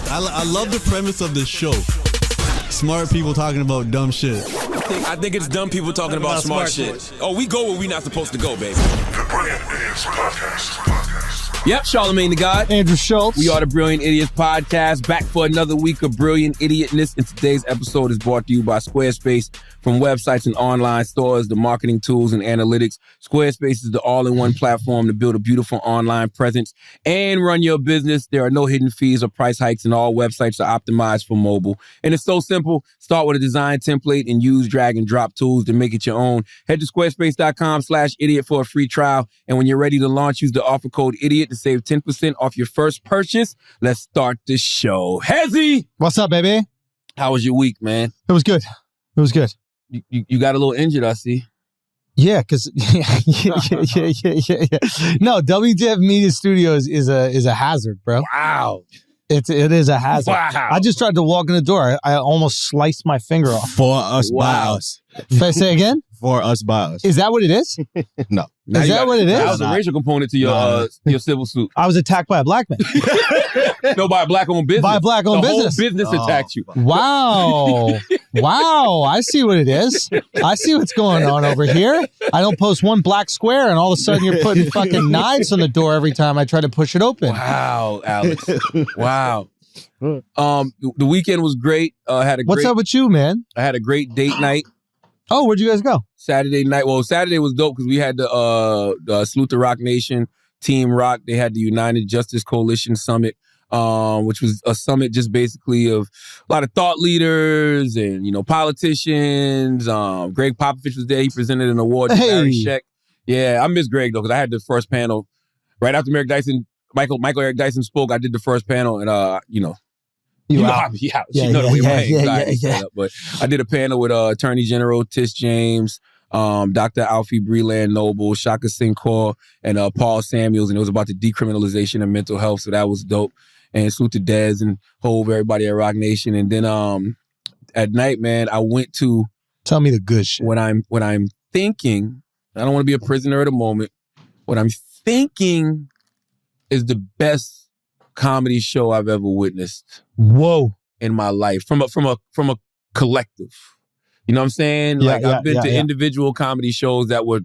I love the premise of this show. Smart people talking about dumb shit. I think it's dumb people talking about smart shit. Oh, we go where we not supposed to go, baby. The Brilliant Idiots Podcast. Yep, Charlamagne the God. Andrew Schulz. We are the Brilliant Idiots Podcast, back for another week of brilliant idiotness. And today's episode is brought to you by Squarespace. From websites and online stores, the marketing tools and analytics, Squarespace is the all-in-one platform to build a beautiful online presence and run your business. There are no hidden fees or price hikes, and all websites are optimized for mobile. And it's so simple. Start with a design template and use drag and drop tools to make it your own. Head to squarespace.com/idiot for a free trial. And when you're ready to launch, use the offer code IDIOT to save 10% off your first purchase. Let's start the show. Hezzy! What's up, baby? How was your week, man? It was good. It was good. You got a little injured, I see. Yeah, because No, WWPR Media Studios is a hazard, bro. Wow. It is a hazard. Wow. I just tried to walk in the door. I almost sliced my finger off. For us by us. If I say again? For us by us. Is that what it is? No. Is that what it is? That was a racial component to your civil suit. I was attacked by a black man. No, by a black-owned business. By a black-owned business. The whole business attacked you. Wow. Wow. I see what it is. I see what's going on over here. I don't post one black square and all of a sudden you're putting fucking knives on the door every time I try to push it open. Wow, Alex. Wow. The weekend was great. What's up with you, man? I had a great date night. Oh, where'd you guys go? Saturday night. Well, Saturday was dope because we had the Salute the Rock Nation, Team Rock. They had the United Justice Coalition Summit, which was a summit just basically of a lot of thought leaders and, politicians. Greg Popovich was there. He presented an award to Barry Scheck. Yeah, I miss Greg, though, because I had the first panel. Right after Michael Eric Dyson spoke, I did the first panel, and, But I did a panel with Attorney General Tish James, Dr. Alfie Breland Noble, Shaka Singh Kaur, and Paul Samuels, and it was about the decriminalization of mental health, so that was dope. And salute to Dez and Hove, everybody at Rock Nation. And then at night, man, I went to tell me the good shit. What I'm thinking, I don't want to be a prisoner at the moment. What I'm thinking is the best comedy show I've ever witnessed. Whoa. In my life. From a collective. You know what I'm saying? I've been to individual comedy shows that were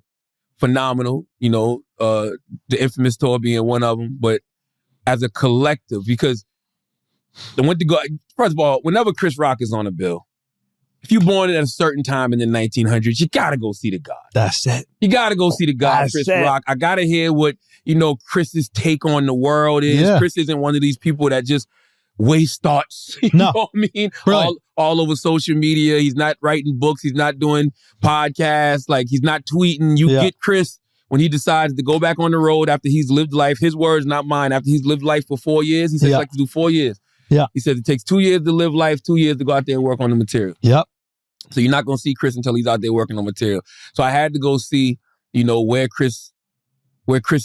phenomenal, the Infamous Tour being one of them, but as a collective, because first of all, whenever Chris Rock is on a bill, if you're born at a certain time in the 1900s, you gotta go see the God. That's it. You gotta go see the God, Chris Rock. I gotta hear what, Chris's take on the world is. Yeah. Chris isn't one of these people that just waste thoughts. You know what I mean? Really? All over social media. He's not writing books. He's not doing podcasts. He's not tweeting. You get Chris when he decides to go back on the road after he's lived life. His words, not mine. After he's lived life for 4 years, he says to do 4 years. Yeah. He says it takes 2 years to live life, 2 years to go out there and work on the material. Yep. So you're not going to see Chris until he's out there working on material. So I had to go see, where Chris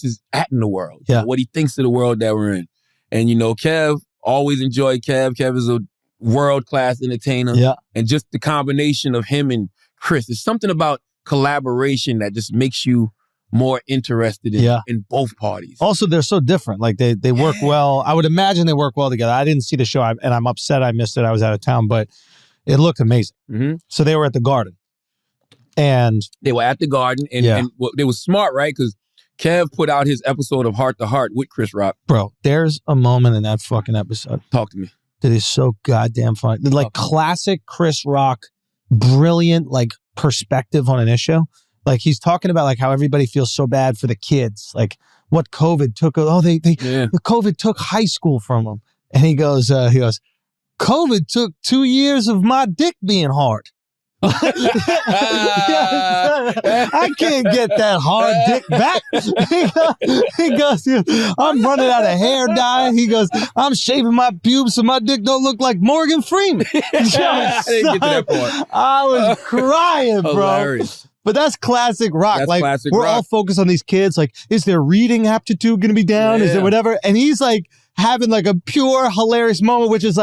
is at in the world. Yeah. What he thinks of the world that we're in. And, Kev, always enjoyed Kev. Kev is a world-class entertainer. Yeah. And just the combination of him and Chris, there's something about collaboration that just makes you more interested in both parties. Also, they're so different. They work well. I would imagine they work well together. I didn't see the show, and I'm upset I missed it. I was out of town, but it looked amazing. Mm-hmm. So they were at the Garden. And they were at the Garden, and they were smart, right? Because Kev put out his episode of Heart to Heart with Chris Rock. Bro, there's a moment in that fucking episode. Talk to me. That is so goddamn funny. Classic Chris Rock, brilliant, perspective on an issue. He's talking about how everybody feels so bad for the kids. What COVID took. COVID took high school from them. And he goes, COVID took 2 years of my dick being hard. I can't get that hard dick back. He goes, I'm running out of hair dye. He goes, I'm shaving my pubes so my dick don't look like Morgan Freeman. I didn't get to that part. I was crying, bro. Hilarious. But that's classic Rock. Classic we're Rock. all focused on these kids. Is their reading aptitude going to be down? Is there whatever? And he's having a pure, hilarious moment, which is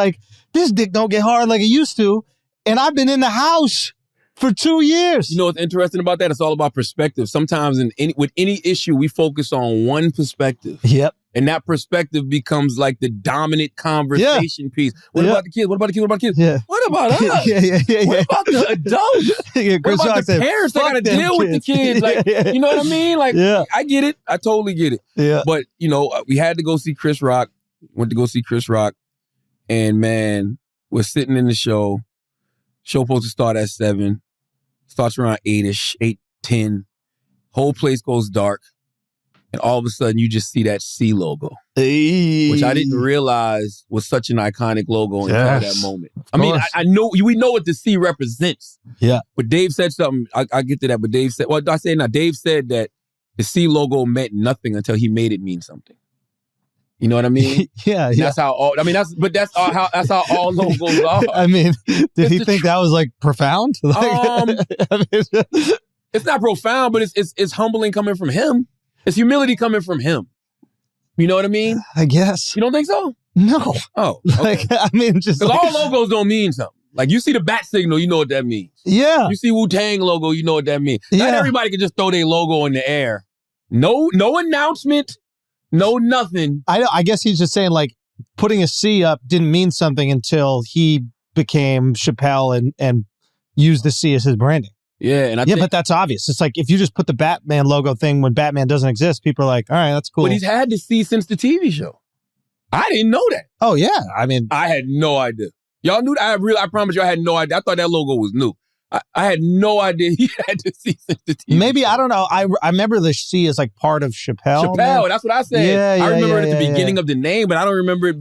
this dick don't get hard like it used to. And I've been in the house For 2 years. You know what's interesting about that? It's all about perspective. Sometimes with any issue, we focus on one perspective. Yep. And that perspective becomes like the dominant conversation piece. What about the kids? What about the kids? What about the kids? Yeah. What about us? What about the adults? What about the parents that got to deal with the kids? Like, you know what I mean? Like, I get it. I totally get it. Yeah. But, you know, we had to go see Chris Rock. Went to go see Chris Rock. And, man, we're sitting in the show. Show supposed to start at 7. Starts around 8-ish, 8:10. Whole place goes dark. And all of a sudden, you just see that C logo, which I didn't realize was such an iconic logo until that moment. I mean, I know we know what the C represents. Yeah. But Dave said something. I get to that. But Dave said, I say now. Dave said that the C logo meant nothing until he made it mean something. You know what I mean? Yeah. That's how all. I mean, that's how all logos are. I mean, did he think that was like profound? It's not profound, but it's humbling coming from him. It's humility coming from him. You know what I mean? I guess. You don't think so? No. Oh, okay. Like, I mean, just because all logos don't mean something. Like, you see the bat signal, you know what that means. Yeah. You see Wu-Tang logo, you know what that means. Yeah. Not everybody can just throw their logo in the air. No announcement, no nothing. I guess he's just saying, like, putting a C up didn't mean something until he became Chappelle and used the C as his branding. Yeah, and but that's obvious. It's like if you just put the Batman logo thing when Batman doesn't exist, people are like, all right, that's cool. But he's had the C since the TV show. I didn't know that. Oh, yeah. I mean, I had no idea. Y'all knew that? I promise you I had no idea. I thought that logo was new. I had no idea he had the C since the TV maybe, show. I don't know. I remember the C as like part of Chappelle. Chappelle, that's what I said. Yeah, I remember it at the beginning of the name, but I don't remember it.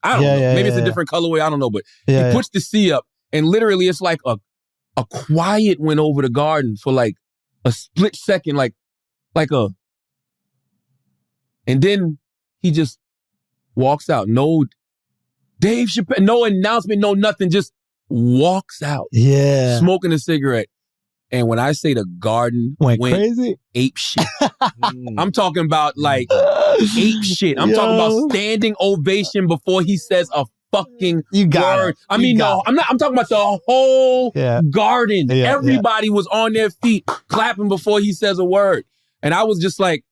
I don't know. Maybe it's a different colorway. I don't know. But he puts the C up, and literally it's like a quiet went over the garden for like a split second, like and then he just walks out. No Dave Chappelle, no announcement, no nothing, just walks out. Yeah. Smoking a cigarette. And when I say the garden went crazy, ape shit. I'm talking about like ape shit. I'm talking about standing ovation before he says a fucking word. I mean, no, I'm talking about the whole garden. Yeah, Everybody was on their feet clapping before he says a word. And I was just like,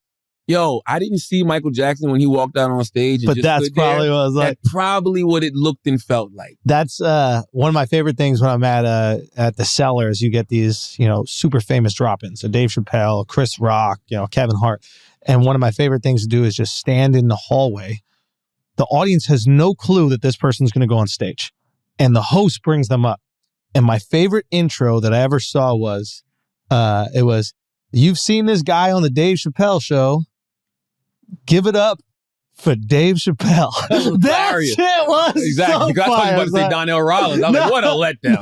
yo, I didn't see Michael Jackson when he walked out on stage. And but that's probably what it was like. That's probably what it looked and felt like. That's one of my favorite things when I'm at the Cellars. You get these, super famous drop-ins. So Dave Chappelle, Chris Rock, Kevin Hart. And one of my favorite things to do is just stand in the hallway. The audience has no clue that this person's going to go on stage. And the host brings them up. And my favorite intro that I ever saw was, you've seen this guy on the Dave Chappelle show. Give it up for Dave Chappelle. That shit was exactly. So you got fire. about to say Donnell Rollins. I was like, what a letdown.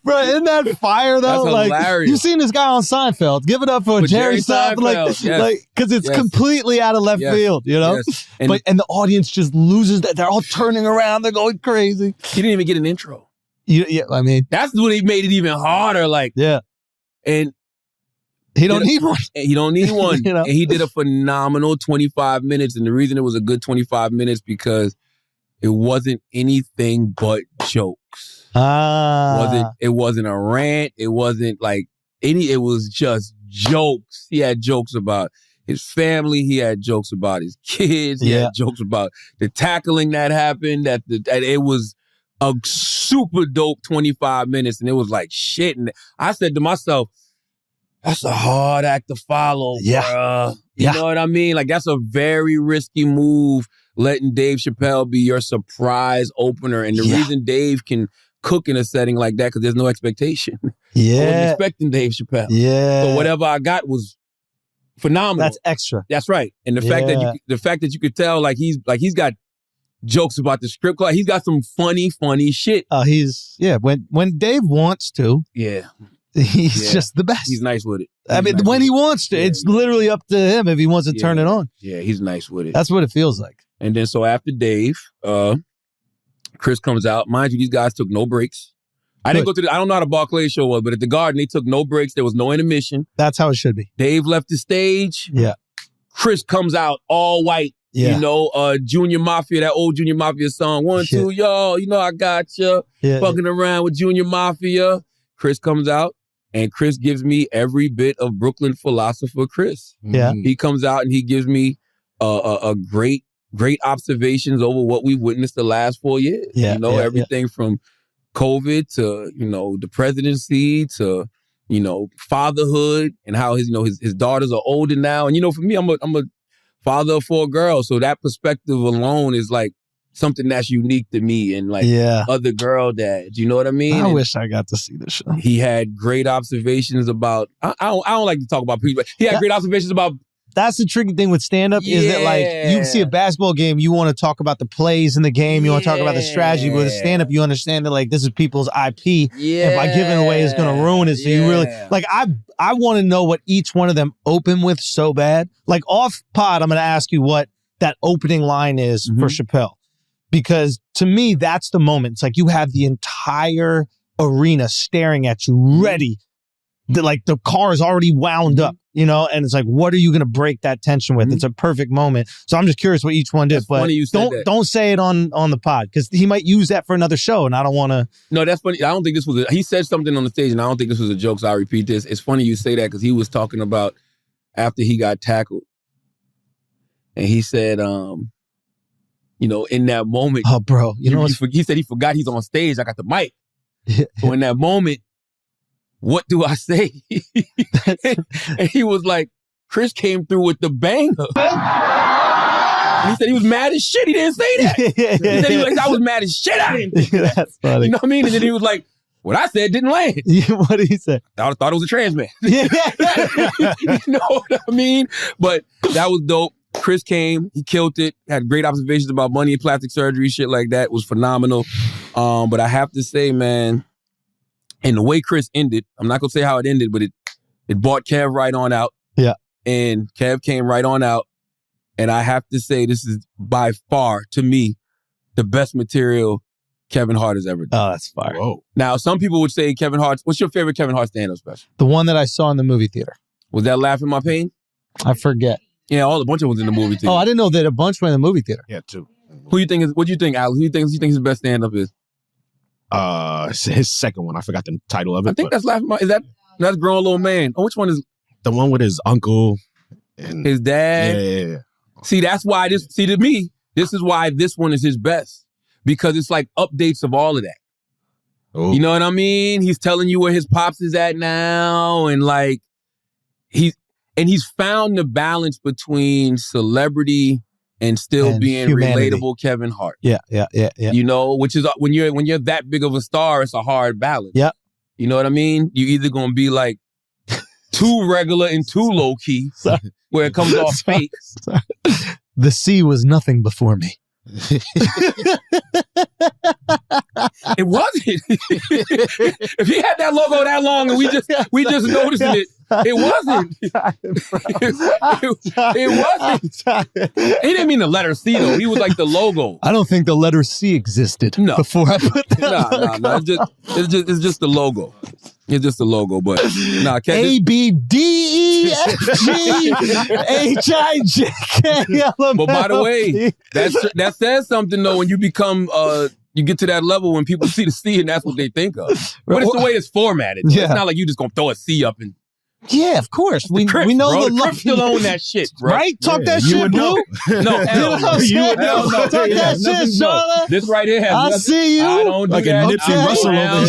Bro, isn't that fire though? That's hilarious. You've seen this guy on Seinfeld. Give it up for Jerry Seinfeld. Because it's completely out of left field, Yes. And the audience just loses that. They're all turning around. They're going crazy. He didn't even get an intro. I mean, that's what he made it even harder. And he don't need one. He don't need one. And he did a phenomenal 25 minutes. And the reason it was a good 25 minutes because it wasn't anything but jokes. It wasn't a rant. It wasn't it was just jokes. He had jokes about his family. He had jokes about his kids. He had jokes about the tackling that happened. That it was a super dope 25 minutes. And it was like shit. And I said to myself, that's a hard act to follow, bruh. You know what I mean? Like, that's a very risky move, letting Dave Chappelle be your surprise opener. And the reason Dave can cook in a setting like that, because there's no expectation. I wasn't expecting Dave Chappelle. So whatever I got was phenomenal. That's extra. That's right. And the fact that you could tell, he's got jokes about the script club. He's got some funny shit. When Dave wants to. He's just the best. He's nice with it. When he wants to. It's literally up to him if he wants to turn it on. Yeah, he's nice with it. That's what it feels like. And then so after Dave, Chris comes out. Mind you, these guys took no breaks. I didn't go to I don't know how the Barclays show was, but at the Garden, they took no breaks. There was no intermission. That's how it should be. Dave left the stage. Yeah. Chris comes out all white Yeah. You know, Junior Mafia, that old Junior Mafia song, 1, 2, y'all, you know I got you. Fucking around with Junior Mafia. Chris comes out, and Chris gives me every bit of Brooklyn philosopher Chris. Yeah. He comes out and he gives me a great observations over what we've witnessed the last 4 years. Yeah, you know, everything from COVID to, you know, the presidency to, you know, fatherhood and how his daughters are older now. And, you know, for me, I'm a father of 4 girls. So that perspective alone is like something that's unique to me and like other girl dads. You know what I mean? I wish I got to see this show. He had great observations about, I don't like to talk about people, but he had great observations about. That's the tricky thing with stand-up is that like you see a basketball game, you want to talk about the plays in the game, you want to talk about the strategy, but with stand-up you understand that like this is people's IP and by giving it away is going to ruin it. So you really, like I want to know what each one of them open with so bad. Like off pod, I'm going to ask you what that opening line is for Chappelle. Because to me, that's the moment. It's like you have the entire arena staring at you, ready. Like the car is already wound up, you know, and it's like, what are you going to break that tension with? It's a perfect moment. So I'm just curious what each one did. That's but funny you said don't say it on the pod because he might use that for another show, and I don't want to. No, that's funny. I don't think this was. He said something on the stage, and I don't think this was a joke. So I repeat this. It's funny you say that because he was talking about after he got tackled, and he said, you know, in that moment, oh, bro, you know, he said he forgot he's on stage. I got the mic. So in that moment, what do I say? And he was like, Chris came through with the banger. And he said he was mad as shit. He didn't say that. He said he was like, I was mad as shit. I didn't think that. That's funny. You know what I mean? And then he was like, what I said didn't land. What did he say? I thought it was a trans man. You know what I mean? But that was dope. Chris came, he killed it, had great observations about money and plastic surgery, shit like that. It was phenomenal. But I have to say, man, and the way Chris ended, I'm not going to say how it ended, but it brought Kev right on out. Yeah. And Kev came right on out. And I have to say, this is by far, to me, the best material Kevin Hart has ever done. Oh, that's fire. Whoa. Now, some people would say Kevin Hart's, what's your favorite Kevin Hart stand-up special? The one that I saw in the movie theater. Was that Laugh in My Pain? I forget. Yeah, a bunch of ones in the movie theater. Oh, I didn't know that a bunch were in the movie theater. Yeah, too. What do you think, Alex? Who do you think his best stand-up is? His second one. I forgot the title of it. I think that's Laugh in My, that's Grown Little Man. Oh, which one is? The one with his uncle and His dad? Yeah. See, that's why to me, this is why this one is his best. Because it's like updates of all of that. Oh. You know what I mean? He's telling you where his pops is at now. And like, he's found the balance between celebrity and still being humanity. relatable Kevin Hart. Yeah. You know, which is when you're that big of a star, it's a hard balance. Yeah. You know what I mean? You're either gonna be like too regular and too low key, where it comes off fake. The sea was nothing before me. It wasn't. If he had that logo that long and we just noticed it wasn't. It wasn't. He didn't mean the letter C though. He was like the logo. I don't think the letter C existed before I put that. No. It's just the logo. It's just the logo, but nah. A B D E F G H I J K L M N O P. But by the way, that says something though when you become you get to that level when people see the C and that's what they think of. But it's the way it's formatted. Yeah. It's not like you just gonna throw a C up and. Yeah, of course. We know bro, the Crip still own that shit, bro. Right? Talk that shit, bro. No, hell no. Hell no. Talk that shit, Charlotte. This right here has I nothing. see you. I don't do like that. a Nipsey Russell over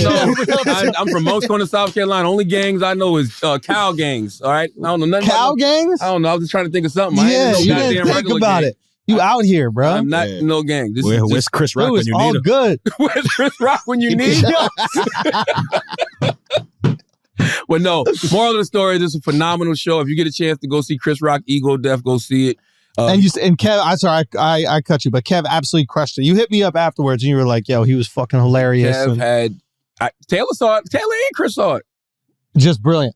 here. I'm from Most Corner, South Carolina. Only gangs I know is cow gangs. All right, I don't know nothing. Cow gangs? I don't know. I was just trying to think of something. Yeah, you I didn't think about it. You out here, bro. I'm not no gang. This Where's is Chris Rock it when was you all need him? good. where's Chris Rock when you need him? But no, moral of the story, this is a phenomenal show. If you get a chance to go see Chris Rock, Ego Death, go see it. And Kev, I'm sorry, I cut you, but Kev absolutely crushed it. You hit me up afterwards and you were like, yo, he was fucking hilarious. Kev Taylor saw it. Taylor and Chris saw it. Just brilliant.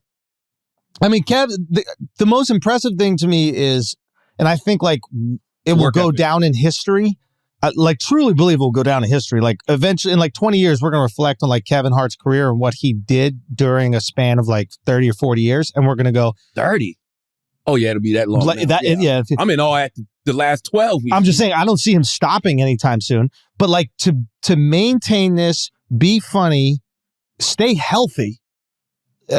I mean, Kev, the most impressive thing to me is, and I think like it will go down in history. I truly believe it will go down in history. Like eventually in like 20 years, we're going to reflect on like Kevin Hart's career and what he did during a span of like 30 or 40 years. And we're going to go 30. Oh yeah, it'll be that long. Like, now. yeah. I'm in all at the last 12 weeks. I'm just saying, I don't see him stopping anytime soon. But like to maintain this, be funny, stay healthy.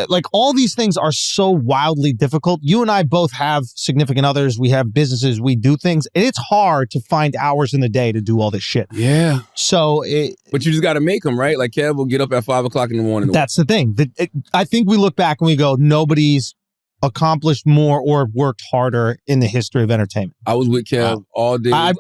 Like all these things are so wildly difficult. You and I both have significant others. We have businesses. We do things. And it's hard to find hours in the day to do all this shit. Yeah. So, but you just got to make them, right? Like Kev will get up at 5 o'clock in the morning. That's the thing. I think we look back and we go, nobody's accomplished more or worked harder in the history of entertainment. I was with Kev all day. I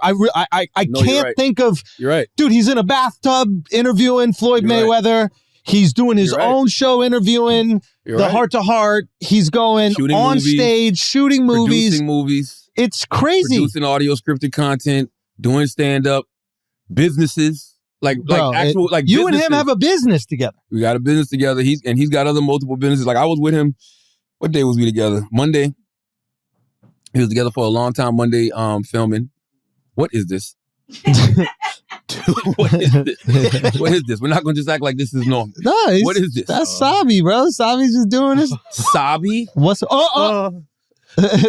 can't think of. You're right, dude. He's in a bathtub interviewing Floyd Mayweather. Right. He's doing his own show interviewing the Heart to Heart. He's going shooting on movies, stage, shooting movies, producing movies. It's crazy. Producing audio scripted content, doing stand up, businesses. Like you businesses. And him have a business together. We got a business together. He's got other multiple businesses. Like I was with him. What day was we together? Monday. He was together for a long time. Monday, filming. What is this? What is this? What is this? We're not going to just act like this is normal. No, what is this? That's Sabi, bro. Sabi's just doing this. Sabi? What's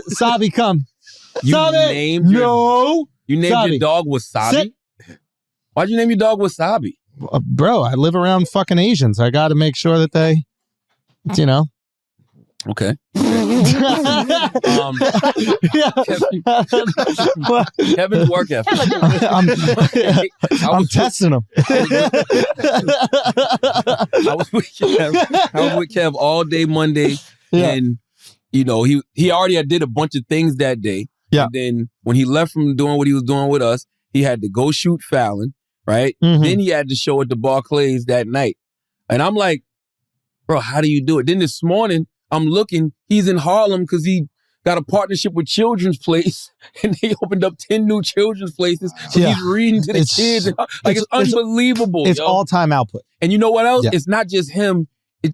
Sabi, come. You Sabi. Named your dog Wasabi? Why'd you name your dog Wasabi? Bro, I live around fucking Asians. I got to make sure that they, Okay. Kevin's work ethic. I'm testing him. I was with Kev all day Monday, and he already did a bunch of things that day. Yeah. And then when he left from doing what he was doing with us, he had to go shoot Fallon, right? Mm-hmm. Then he had to show at the Barclays that night, and I'm like, bro, how do you do it? Then this morning, I'm looking, he's in Harlem because he got a partnership with Children's Place and they opened up 10 new Children's Places. So he's reading to the kids. It's unbelievable. It's all-time output. And you know what else? Yeah. It's not just him.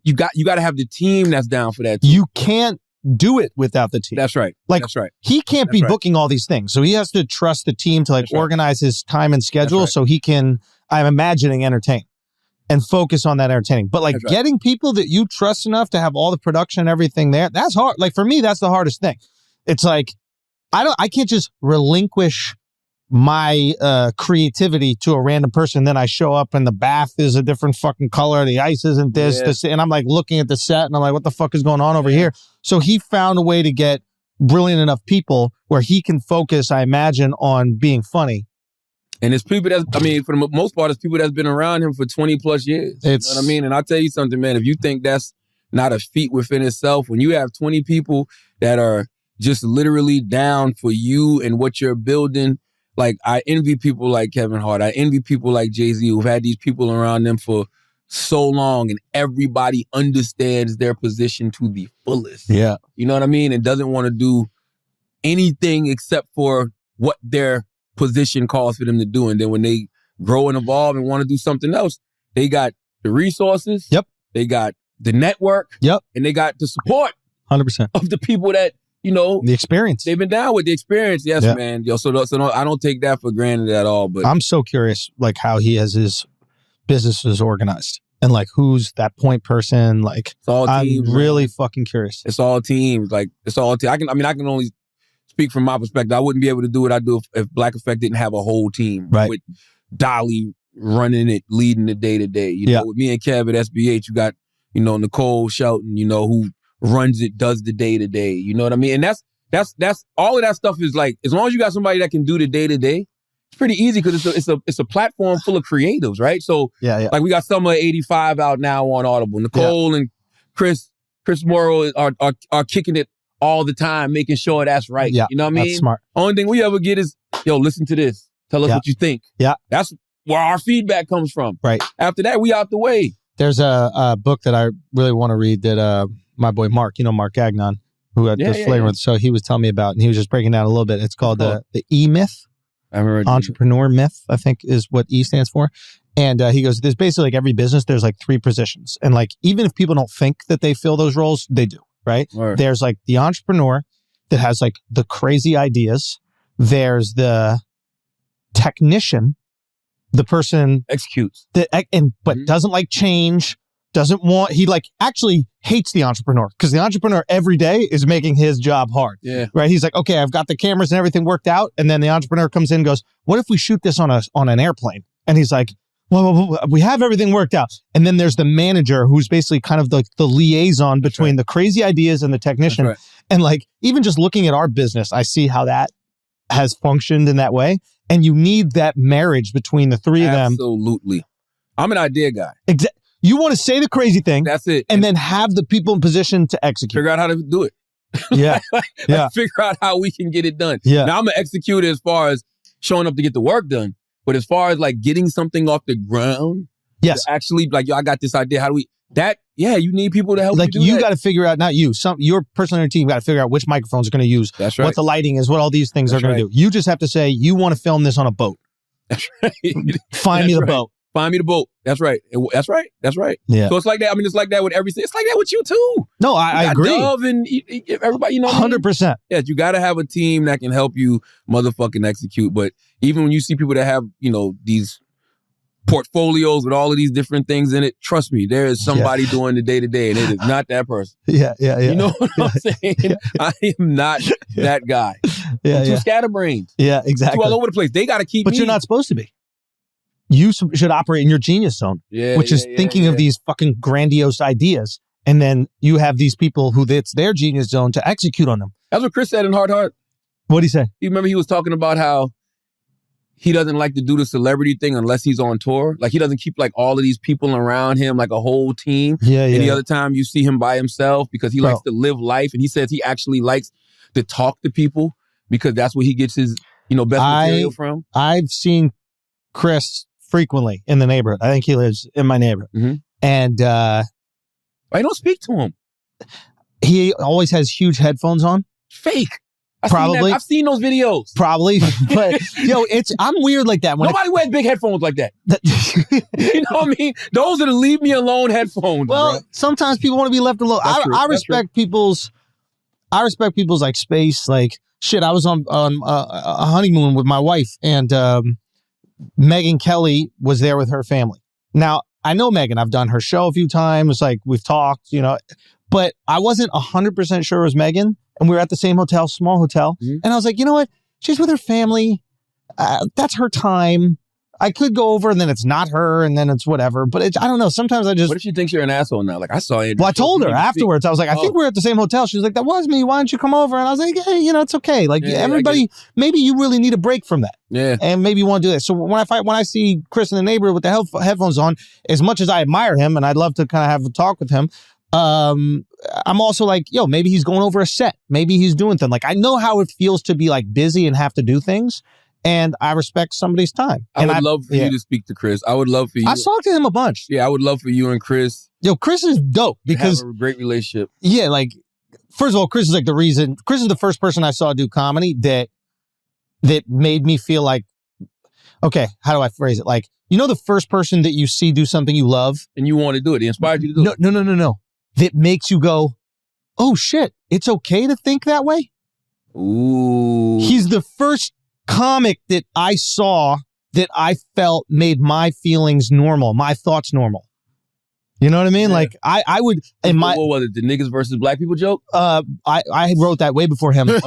You got to have the team that's down for that too. You can't do it without the team. That's right. That's right. He can't be booking all these things. So he has to trust the team to organize his time and schedule so he can, I'm imagining, entertain. And focus on that entertaining. But getting people that you trust enough to have all the production and everything there, that's hard. Like for me, that's the hardest thing. It's like, I can't just relinquish my creativity to a random person. Then I show up and the bath is a different fucking color. The ice isn't this. And I'm like looking at the set and I'm like, what the fuck is going on over here? So he found a way to get brilliant enough people where he can focus, I imagine, on being funny. And it's people for the most part, it's people that's been around him for 20 plus years. You know what I mean? And I'll tell you something, man, if you think that's not a feat within itself, when you have 20 people that are just literally down for you and what you're building, like I envy people like Kevin Hart. I envy people like Jay-Z who've had these people around them for so long and everybody understands their position to the fullest. Yeah. You know what I mean? And doesn't want to do anything except for what their position calls for them to do. And then when they grow and evolve and want to do something else, they got the resources. Yep. They got the network. Yep. And they got the support 100% of the people that, the experience. They've been down with the experience. Yes, man. So no, I don't take that for granted at all. But I'm so curious, like how he has his businesses organized and like who's that point person. Like it's all teams, I'm really fucking curious. It's all teams. Like it's all team. I can only speak from my perspective. I wouldn't be able to do what I do if Black Effect didn't have a whole team. Right. With Dolly running it, leading the day to day. You know, with me and Kev at SBH, you got, Nicole Shelton, who runs it, does the day to day. You know what I mean? And that's all of that stuff is like, as long as you got somebody that can do the day to day, it's pretty easy because it's a platform full of creatives, right? So like we got Summer 85 out now on Audible. Nicole and Chris Morrow are kicking it all the time, making sure that's right. Yeah, you know what I mean? That's smart. Only thing we ever get is, listen to this. Tell us what you think. Yeah. That's where our feedback comes from. Right. After that, we out the way. There's a book that I really want to read that my boy Mark, Mark Gagnon, who does Flavor. So he was telling me about, and he was just breaking down a little bit. It's called the E-Myth. I remember Entrepreneur Myth, I think is what E stands for. And he goes, there's basically like every business, there's like 3 positions. And like, even if people don't think that they fill those roles, they do. Right? Word. There's like the entrepreneur that has like the crazy ideas. There's the technician, the person executes that but doesn't like change, he like actually hates the entrepreneur because the entrepreneur every day is making his job hard. Yeah. Right. He's like, okay, I've got the cameras and everything worked out. And then the entrepreneur comes in and goes, what if we shoot this on an airplane? And he's like, well, we have everything worked out. And then there's the manager who's basically kind of the liaison between the crazy ideas and the technician. Right. And like, even just looking at our business, I see how that has functioned in that way. And you need that marriage between the three of them. Absolutely. I'm an idea guy. You want to say the crazy thing. That's it. And then have the people in position to execute. Figure out how to do it. Yeah. Yeah. Figure out how we can get it done. Yeah. Now I'm going to execute it as far as showing up to get the work done. But as far as like getting something off the ground. Yes. Actually, like, yo, I got this idea. How do we, you need people to help like you do you that. got to figure out, not you, your person on your team got to figure out which microphones are going to use. That's right. What the lighting is, what all these things are going to do. You just have to say, you want to film this on a boat. That's right. Find me the boat. Find me the boat. That's right. That's right. That's right. Yeah. So it's like that. I mean, it's like that with everything. It's like that with you too. No, I agree. Dove and everybody, you know. 100%. Yeah, you got to have a team that can help you motherfucking execute. But even when you see people that have, you know, these portfolios with all of these different things in it, trust me, there is somebody doing the day-to-day, and it is not that person. Yeah. You know what I'm saying? Yeah. I am not that guy. Yeah, I'm too scatterbrained. Yeah, exactly. Too all over the place. They got to keep But me. you're not supposed to be. You should operate in your genius zone, which is thinking of these fucking grandiose ideas. And then you have these people who it's their genius zone to execute on them. That's what Chris said in Hard Heart. What'd he say? You remember he was talking about how he doesn't like to do the celebrity thing unless he's on tour. Like he doesn't keep like all of these people around him, like a whole team. Any other time you see him by himself because he likes to live life. And he says he actually likes to talk to people because that's where he gets his, you know, best material from. I've seen Chris frequently in the neighborhood. I think he lives in my neighborhood. Mm-hmm. And I don't speak to him. He always has huge headphones on. Fake. Probably. I've seen those videos. Probably. But I'm weird like that. Nobody wears big headphones like that. You know what I mean? Those are the leave me alone headphones. Well, bro. Sometimes people want to be left alone. I respect people's like space. Like shit, I was on a honeymoon with my wife, and Megyn Kelly was there with her family. Now, I know Megyn. I've done her show a few times. Like, we've talked, you know. But I wasn't 100% sure it was Megyn. And we were at the same hotel, small hotel. Mm-hmm. And I was like, you know what? She's with her family. That's her time. I could go over and then it's not her and then it's whatever. But I don't know. Sometimes I just... What if she thinks you're an asshole now? Like, I saw it. Well, I told her afterwards. I was like, I think we're at the same hotel. She was like, that was me. Why don't you come over? And I was like, hey, you know, it's okay. Like, everybody, maybe you really need a break from that. Yeah. And maybe you want to do that. So when I see Chris in the neighborhood with the headphones on, as much as I admire him and I'd love to kind of have a talk with him, I'm also like, yo, maybe he's going over a set. Maybe he's doing things. Like, I know how it feels to be like busy and have to do things. And I respect somebody's time. I would love for you to speak to Chris. I would love for you. I've talked to him a bunch. Yeah, I would love for you and Chris. Yo, Chris is dope because have a great relationship. Yeah, like, first of all, Chris is like the reason. Chris is the first person I saw do comedy that made me feel like, okay, how do I phrase it? Like, you know, the first person that you see do something you love and you want to do it. He inspired you to do it. No. That makes you go, oh shit, it's okay to think that way. Ooh. He's the first comic that I saw that I felt made my feelings normal, my thoughts normal. You know what I mean? Yeah. Like I would. In what was it? The niggas versus black people joke? I wrote that way before him. No.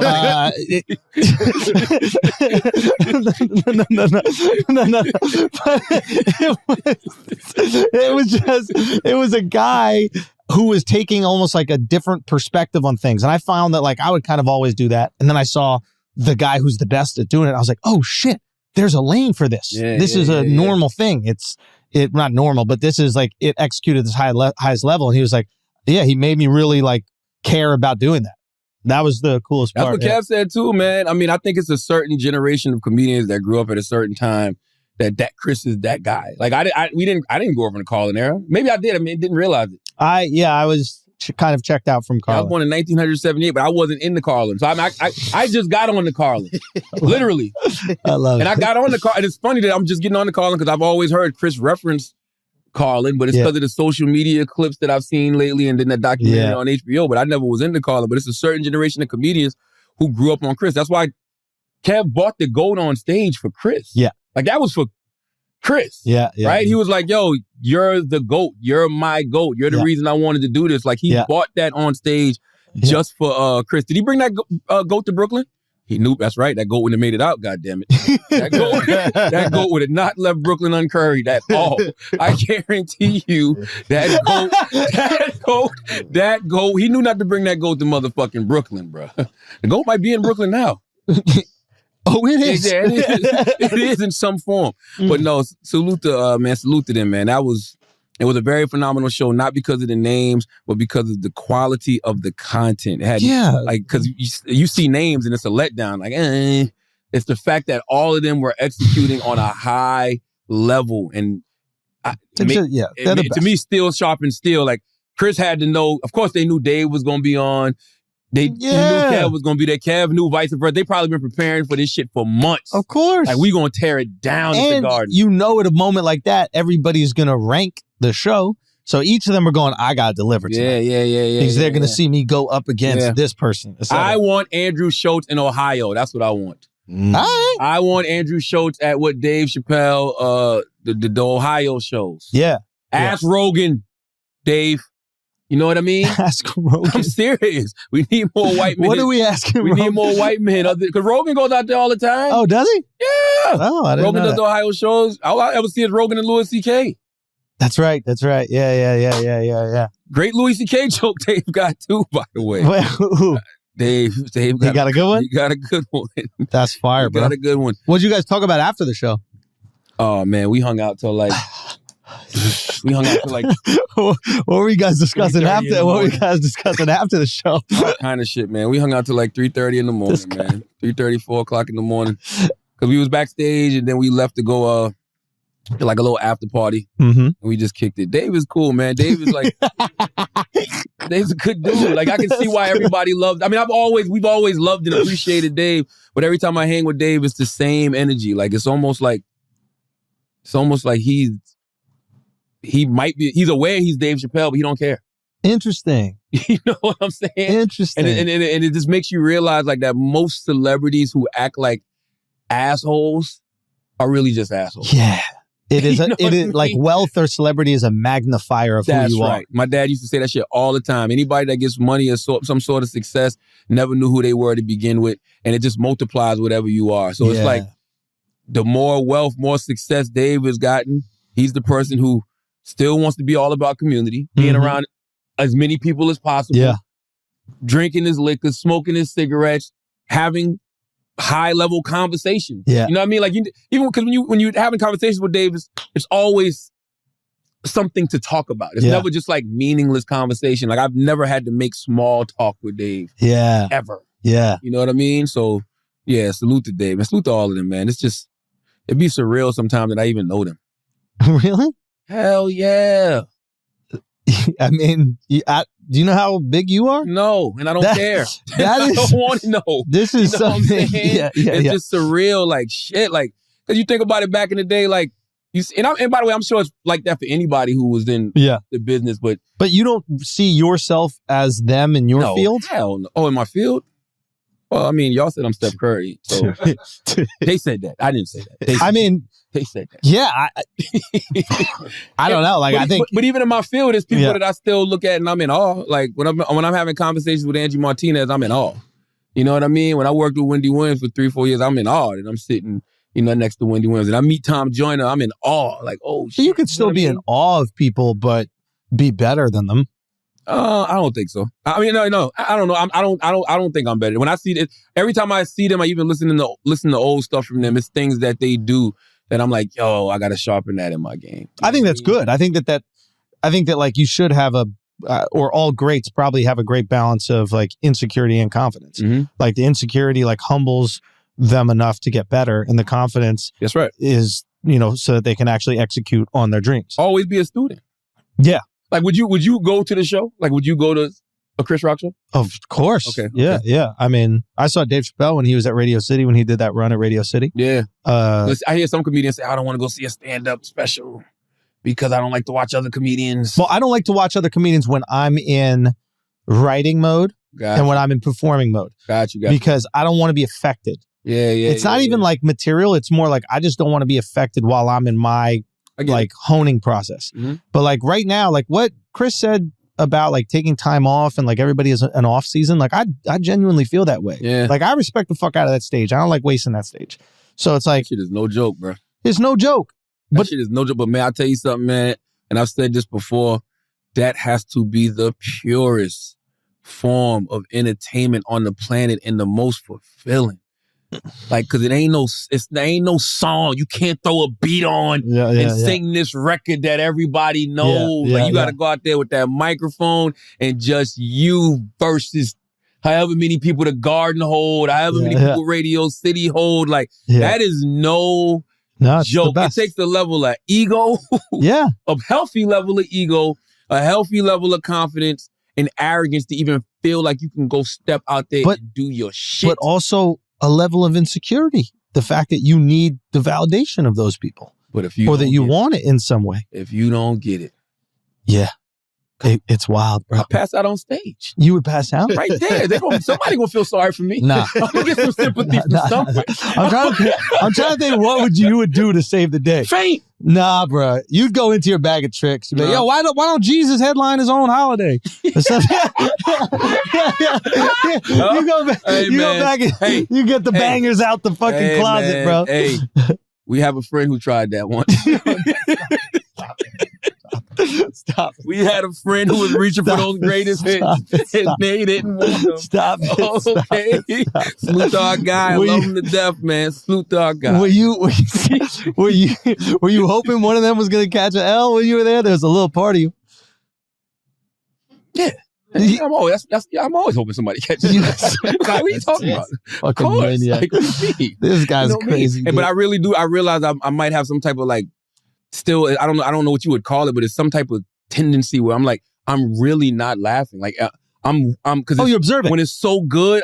It was a guy who was taking almost like a different perspective on things, and I found that like I would kind of always do that, and then I saw the guy who's the best at doing it. I was like, oh shit, there's a lane for this. This is a normal thing. It's not normal, but this is like it executed this highest level. And he was like, yeah, he made me really like care about doing that. That was the coolest part. That's what Kev said too, man. I mean, I think it's a certain generation of comedians that grew up at a certain time that Chris is that guy. Like I didn't grow up in the Carlin era. Maybe I did. I mean, didn't realize it. I was kind of checked out from Carlin. I was born in 1978, but I wasn't in the Carlin. So I just got on the Carlin. Literally. I love it. And I got on the Carlin. And it's funny that I'm just getting on the Carlin because I've always heard Chris reference Carlin, but it's because of the social media clips that I've seen lately and then that documentary on HBO, but I never was into Carlin. But it's a certain generation of comedians who grew up on Chris. That's why Kev bought the goat on stage for Chris. Yeah. Like that was for Chris. Yeah. Right? He was like, yo, you're the GOAT. You're my GOAT. You're the reason I wanted to do this. Like, he bought that on stage just for Chris. Did he bring that GOAT to Brooklyn? He knew, that's right. That GOAT wouldn't have made it out, goddammit. That GOAT would have not left Brooklyn uncurried at all. I guarantee you that GOAT, he knew not to bring that GOAT to motherfucking Brooklyn, bro. The GOAT might be in Brooklyn now. Oh, it is. Yeah, it is in some form. But no, salute to them, man. It was a very phenomenal show, not because of the names, but because of the quality of the content. It had, like, because you see names and it's a letdown. Like, it's the fact that all of them were executing on a high level, and to me, still sharp and still. Like, Chris had to know. Of course, they knew Dave was going to be on. They knew Kev was going to be there. Kev knew vice versa. They probably been preparing for this shit for months. Of course. Like, we going to tear it down at the Garden. You know, at a moment like that, everybody's going to rank the show. So each of them are going, I got to deliver tonight. Yeah. Because they're going to see me go up against this person. I want Andrew Schulz in Ohio. That's what I want. All right. I want Andrew Schulz at what Dave Chappelle, the Ohio shows. Yeah. Ask Rogan, Dave. You know what I mean? Ask Rogan. I'm serious. We need more white men. What are we asking We need more white men. Because Rogan goes out there all the time. Oh, does he? Yeah. Oh, I didn't Rogan know does that. Ohio shows. All I ever see is Rogan and Louis C.K. That's right. Yeah. Great Louis C.K. joke Dave got too, by the way. Dave got a good one? He got a good one. That's fire, bro. Got a good one. What'd you guys talk about after the show? Oh, man, we hung out till like... What were you guys discussing after? What were you guys discussing after the show? All kind of shit, man. We hung out till like 3:30 in the morning, man. 3:30, 4 o'clock in the morning. Because we was backstage and then we left to go to like a little after party. Mm-hmm. And we just kicked it. Dave is cool, man. Dave is like... Dave's a good dude. Like, I can see why everybody loved... I mean, we've always loved and appreciated Dave. But every time I hang with Dave, it's the same energy. Like, it's almost like he's aware he's Dave Chappelle, but he don't care. Interesting. You know what I'm saying? Interesting. And it just makes you realize like that most celebrities who act like assholes are really just assholes. Yeah. It is. You know It is what I mean? like wealth or celebrity is a magnifier of That's who you right. are. My dad used to say that shit all the time. Anybody that gets money or some sort of success never knew who they were to begin with, and it just multiplies whatever you are. So it's like the more wealth, more success Dave has gotten, he's the person who still wants to be all about community, being around as many people as possible, drinking his liquor, smoking his cigarettes, having high-level conversations. Yeah. You know what I mean? Like, even because when you're having conversations with Dave, it's always something to talk about. It's never just like meaningless conversation. Like, I've never had to make small talk with Dave. Yeah. Ever. Yeah. You know what I mean? So, yeah, salute to Dave. And salute to all of them, man. It's just, it'd be surreal sometimes that I even know them. Really? Hell yeah. I mean, do you know how big you are? No, and I don't care. That is, I don't want to know. This is something. It's just surreal, like shit. Like, because you think about it back in the day, like, and by the way, I'm sure it's like that for anybody who was in the business, but you don't see yourself as them in your field? Hell no. Oh, in my field? Well, I mean, y'all said I'm Steph Curry, so they said that. I didn't say that. They said that. Yeah, I don't know. Like, I think, but even in my field, there's people that I still look at and I'm in awe. Like when I'm having conversations with Angie Martinez, I'm in awe. You know what I mean? When I worked with Wendy Williams for 3-4 years, I'm in awe, and I'm sitting, next to Wendy Williams, and I meet Tom Joyner, I'm in awe. Like, oh shit. You could still be in awe of people, but be better than them. I don't think so. I mean, no. I don't know. I don't think I'm better. When I see it, every time I see them, I even listen to old stuff from them. It's things that they do that I'm like, yo, I got to sharpen that in my game. I think that's good. I think that like you should have or all greats probably have a great balance of like insecurity and confidence. Mm-hmm. Like the insecurity like humbles them enough to get better, and the confidence that's right is so that they can actually execute on their dreams. Always be a student. Yeah. Like, would you go to the show? Like, would you go to a Chris Rock show? Of course. Okay. Yeah. I mean, I saw Dave Chappelle when he was at Radio City, when he did that run at Radio City. Yeah. I hear some comedians say, I don't want to go see a stand-up special because I don't like to watch other comedians. Well, I don't like to watch other comedians when I'm in writing mode and when I'm in performing mode. Got you. Because I don't want to be affected. Yeah. It's not even like material. It's more like I just don't want to be affected while I'm in my like honing process. Mm-hmm. But like right now, like what Chris said about like taking time off and like everybody has an off season, like I genuinely feel that way. Yeah. Like I respect the fuck out of that stage. I don't like wasting that stage. So it's like that shit is no joke, bro. It's no joke. That shit is no joke. But man, I'll tell you something, man. And I've said this before. That has to be the purest form of entertainment on the planet and the most fulfilling. Like, cause there ain't no song. You can't throw a beat on and sing this record that everybody knows. Like you gotta go out there with that microphone and just you versus however many people the Garden hold, however many people Radio City hold. Like that is no joke. It takes the level of ego, a healthy level of ego, a healthy level of confidence and arrogance to even feel like you can go step out there and do your shit. But also a level of insecurity. The fact that you need the validation of those people. But if you or that you want it in some way. If you don't get it. Yeah. It's wild, bro. I pass out on stage. You would pass out? Right there. Somebody gonna feel sorry for me. Nah. I'm gonna get some sympathy from somebody. I'm trying to think what you would do to save the day. Faint. Nah, bro. You'd go into your bag of tricks. You'd be like, yo, why don't Jesus headline his own holiday? You go back. Hey, you go back and you get the bangers out the fucking closet, man, bro. Hey, we have a friend who tried that once. Stop. We had a friend who was reaching for those greatest hits, and they didn't want them. Stop it. Okay. Salute to our guy. I love him to death, man. Salute to our guy. Were you hoping one of them was going to catch an L when you were there? There was a little part of you. Yeah. I'm always hoping somebody catches it. What are you talking about? Fucking maniac. Like, what do you mean? This guy's crazy. But I really do. I realize I might have some type of like, still, I don't know what you would call it, but it's some type of tendency where I'm like, I'm really not laughing. Like I'm because you observe it. When it's so good,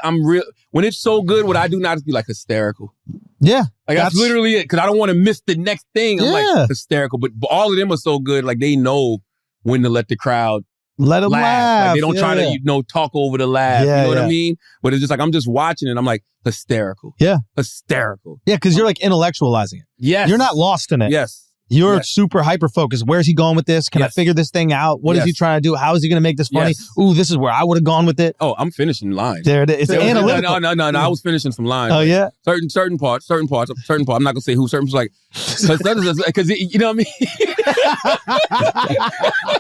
when it's so good, what I do now is be like hysterical. Yeah. Like that's literally it. Because I don't want to miss the next thing. I'm like hysterical. But all of them are so good, like they know when to let the crowd let them laugh. Like they don't try to, talk over the laugh. You know what I mean? But it's just like, I'm just watching it. I'm like, hysterical. Yeah. Hysterical. Yeah, because you're like intellectualizing it. Yes. You're not lost in it. Yes. You're super hyper-focused. Where's he going with this? Can I figure this thing out? What is he trying to do? How is he going to make this funny? Ooh, this is where I would have gone with it. Oh, I'm finishing lines. There it is. It's analytical. No. I was finishing some lines. Oh, yeah? Certain parts. I'm not going to say who. Certain like, because you know what I mean?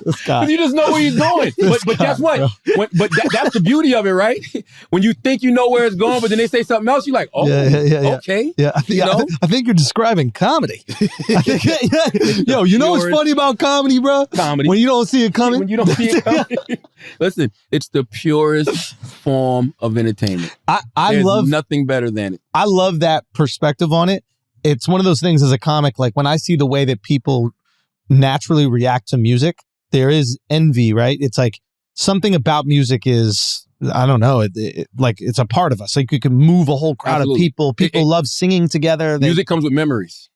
Because you just know where he's going. But guess what? That's the beauty of it, right? When you think you know where it's going, but then they say something else, you're like, oh, okay. Yeah, I think you're describing comedy. Yo, you know what's funny about comedy, bro? Comedy. When you don't see it coming. When you don't see it coming. Listen, it's the purest form of entertainment. I love nothing better than it. I love that perspective on it. It's one of those things as a comic, like when I see the way that people naturally react to music, there is envy, right? It's like something about music is, I don't know, like it's a part of us. Like you can move a whole crowd of people. People love singing together. Music comes with memories.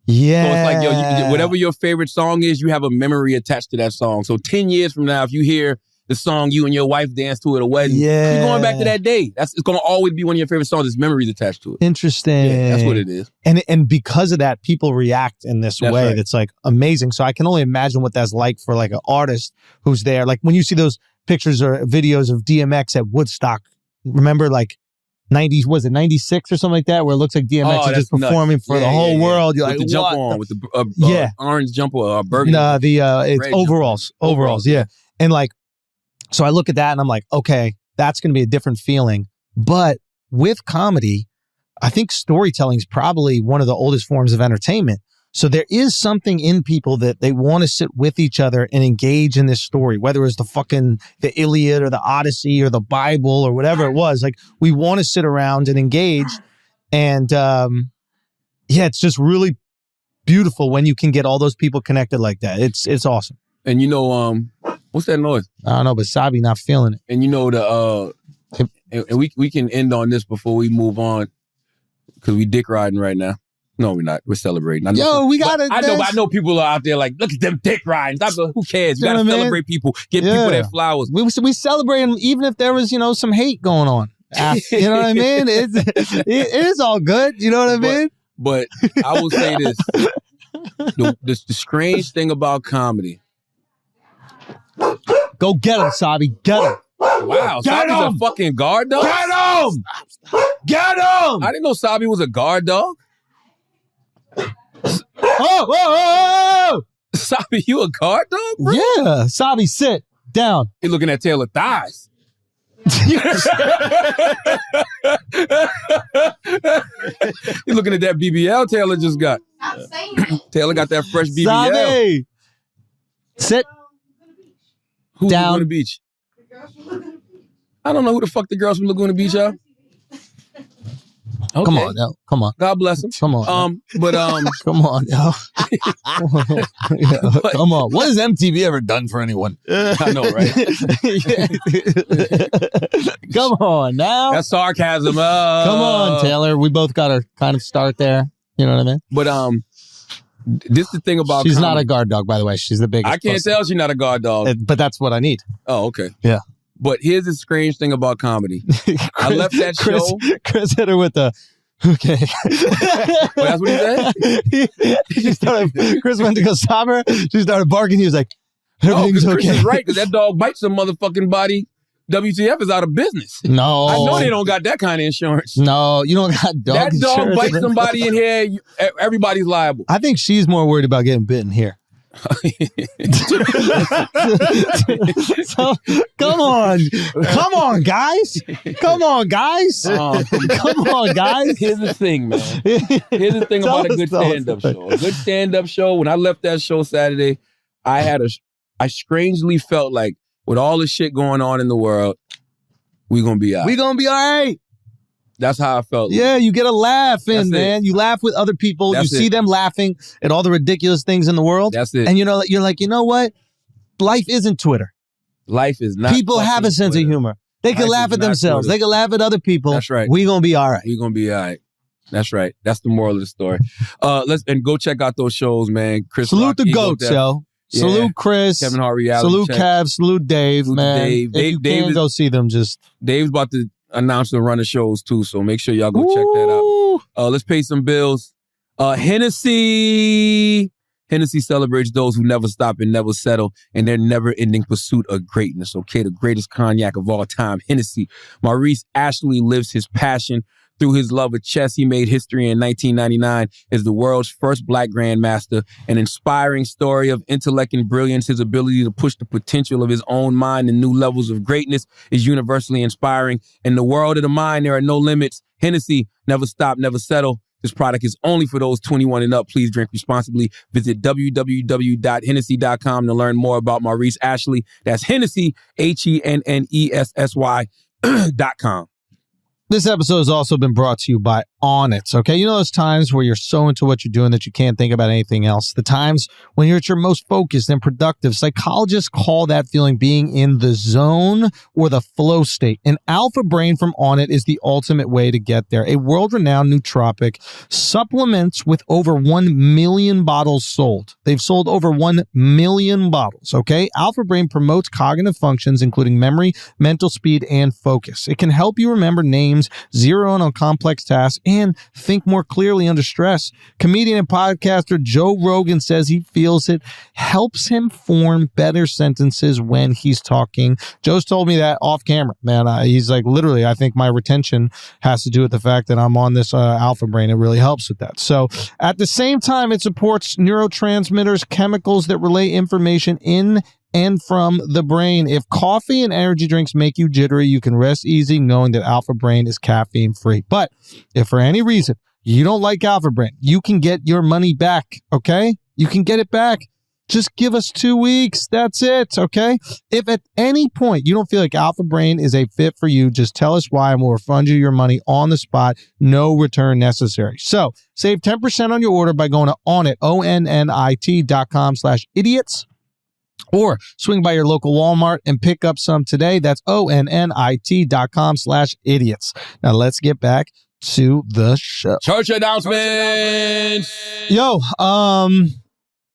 Yeah. So it's like, whatever your favorite song is, you have a memory attached to that song. So 10 years from now, if you hear the song you and your wife danced to at a wedding, you're going back to that day. It's going to always be one of your favorite songs. There's memories attached to it. Interesting. Yeah, that's what it is. And because of that, people react in this way. Right. That's like amazing. So I can only imagine what that's like for like an artist who's there. Like when you see those pictures or videos of DMX at Woodstock, remember like 90s, was it 96 or something like that, where it looks like DMX is just performing for the whole world. You're with like, the jump on, with the orange jumper, burgundy. No, it's overalls. Yeah. And like, so I look at that and I'm like, okay, that's going to be a different feeling. But with comedy, I think storytelling is probably one of the oldest forms of entertainment. So there is something in people that they want to sit with each other and engage in this story, whether it's the Iliad or the Odyssey or the Bible or whatever it was. Like we want to sit around and engage. And it's just really beautiful when you can get all those people connected like that. It's awesome. And you know, what's that noise? I don't know, but Sabi not feeling it. And you know and we can end on this before we move on because we dick riding right now. No, we're not. We're celebrating. We got it. I know people are out there like, look at them dick riding. Who cares? You got to celebrate people. Give people their flowers. We celebrate them even if there was, some hate going on. You know what I mean? It is all good. You know what I mean? But I will say this. The strange thing about comedy. Go get him, Sabi. Get him. Wow, Get Sabi's a him! fucking guard dog? Get him! Get him! I didn't know Sabi was a guard dog. Oh! Sabi, you a guard dog, bro? Yeah. Sabi, sit down. He looking at Taylor thighs. You looking at that BBL Taylor just got. Taylor got that fresh BBL. Sabi. Sit Who's down. Laguna Beach? I don't know who the fuck the girls from Laguna Beach are. Okay. Come on, yo. Come on. God bless them. Come on. But Come on, yo. Come on. What has MTV ever done for anyone? I know, right? Come on now. That's sarcasm. Come on, Taylor. We both got to kind of start there. You know what I mean? But this is the thing about she's comedy. not a guard dog, by the way. She's the biggest. I can't pussy. tell she's not a guard dog. But that's what I need. Oh, okay. Yeah. But here's the strange thing about comedy. I left that show. Chris hit her with the, okay. Well, that's what he said? Chris went to go stop her. She started barking. He was like, everything's Chris okay. is right, because that dog bites some motherfucking body. WTF is out of business. No. I know they don't got that kind of insurance. No, you don't got dog That dog insurance. bites somebody in here, everybody's liable. I think she's more worried about getting bitten here. So, come on guys, come on guys. Here's the thing, man. Here's the thing about a good stand-up show. A good stand-up show, when I left that show Saturday, I strangely felt like, with all the shit going on in the world, we gonna be all right. We gonna be all right. That's how I felt. Yeah, you get a laugh in, That's it. man. You laugh with other people. That's you see it. them laughing at all the ridiculous things in the world. That's it. And you're like, you know what? Life isn't Twitter. Life is not. People have a sense of humor. They can Life laugh is at not themselves. Twitter. They can laugh at other people. That's right. We gonna be all right. We gonna be all right. That's right. That's the moral of the story. Let's go check out those shows, man. Chris Salute Rock, the Eagle goats, Death, yo. Yeah. Salute Chris. Kevin Hart reality Salute check. Kev. Salute Dave, Salute man. Dave. If you Dave can is- go see them, just Dave's about to announce the run of shows too, so make sure y'all go check that out. Let's pay some bills. Hennessy celebrates those who never stop and never settle in their never-ending pursuit of greatness. Okay, the greatest cognac of all time, Hennessy. Maurice Ashley lives his passion through his love of chess. He made history in 1999 as the world's first black grandmaster. An inspiring story of intellect and brilliance. His ability to push the potential of his own mind to new levels of greatness is universally inspiring. In the world of the mind, there are no limits. Hennessy, never stop, never settle. This product is only for those 21 and up. Please drink responsibly. Visit www.hennessy.com to learn more about Maurice Ashley. That's Hennessy, HENNESSY.com. This episode has also been brought to you by Onnit, okay? You know those times where you're so into what you're doing that you can't think about anything else? The times when you're at your most focused and productive. Psychologists call that feeling being in the zone or the flow state. And Alpha Brain from Onnit is the ultimate way to get there. A world-renowned nootropic supplements with over 1 million bottles sold. They've sold over 1 million bottles, okay? Alpha Brain promotes cognitive functions, including memory, mental speed, and focus. It can help you remember names, zero in on complex tasks, and think more clearly under stress. Comedian and podcaster Joe Rogan says he feels it helps him form better sentences when he's talking. Joe's told me that off camera, man. He's like, literally, I think my retention has to do with the fact that I'm on this Alpha Brain. It really helps with that. So at the same time, it supports neurotransmitters, chemicals that relay information in and from the brain. If coffee and energy drinks make you jittery, you can rest easy knowing that Alpha Brain is caffeine free. But if for any reason you don't like Alpha Brain, you can get your money back, okay? You can get it back. Just give us 2 weeks. That's it, okay? If at any point you don't feel like Alpha Brain is a fit for you, just tell us why and we'll refund you your money on the spot. No return necessary. So save 10% on your order by going to Onnit, ONNIT.com/idiots. Or swing by your local Walmart and pick up some today. That's ONNIT.com/idiots. Now let's get back to the show. Church announcements. Yo,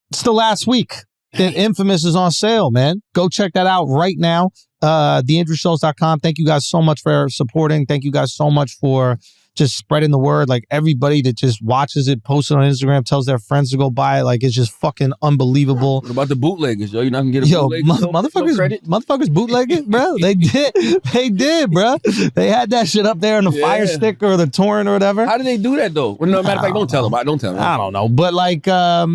it's the last week The Infamous is on sale, man. Go check that out right now. TheAndrewSchultz.com. Thank you guys so much for supporting. Thank you guys so much for just spreading the word. Like everybody that just watches it, posts it on Instagram, tells their friends to go buy it. Like it's just fucking unbelievable. What about the bootleggers, yo? You're not gonna get a bootleg? Motherfuckers bootleg it, bro. They did, bro. They had that shit up there on the Fire Stick or the torrent or whatever. How did they do that though? Well, no, matter of fact, don't tell them. Don't tell them. I don't know, but like, I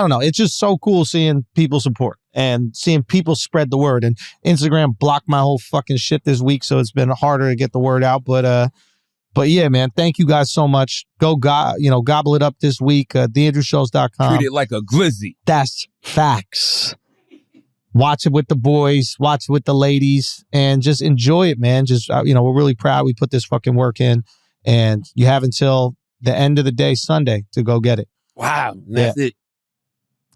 don't know. It's just so cool seeing people support and seeing people spread the word. And Instagram blocked my whole fucking shit this week, so it's been harder to get the word out. But yeah, man, thank you guys so much. Go, gobble it up this week. TheAndrewSchultz.com. Treat it like a glizzy. That's facts. Watch it with the boys. Watch it with the ladies, and just enjoy it, man. Just we're really proud we put this fucking work in, and you have until the end of the day, Sunday, to go get it. Wow, that's it.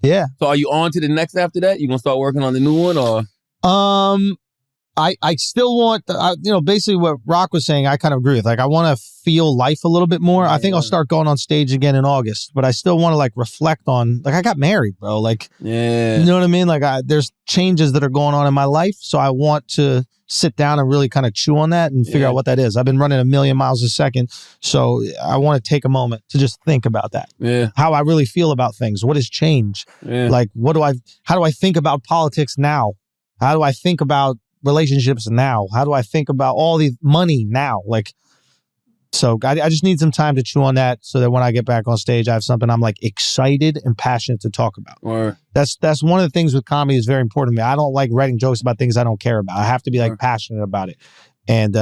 Yeah. So are you on to the next after that? You gonna start working on the new one, or? I still want, basically what Rock was saying, I kind of agree with. Like, I want to feel life a little bit more. I think I'll start going on stage again in August, but I still want to like reflect on, like, I got married, bro. Like, you know what I mean? Like, there's changes that are going on in my life. So I want to sit down and really kind of chew on that and figure out what that is. I've been running 1,000,000 miles a second. So I want to take a moment to just think about that. Yeah. How I really feel about things. What has changed? Yeah. Like, how do I think about politics now? How do I think about relationships now? How do I think about all the money now? Like, so I just need some time to chew on that so that when I get back on stage, I have something I'm like excited and passionate to talk about. Or that's one of the things with comedy is very important to me. I don't like writing jokes about things I don't care about. I have to be like passionate about it. And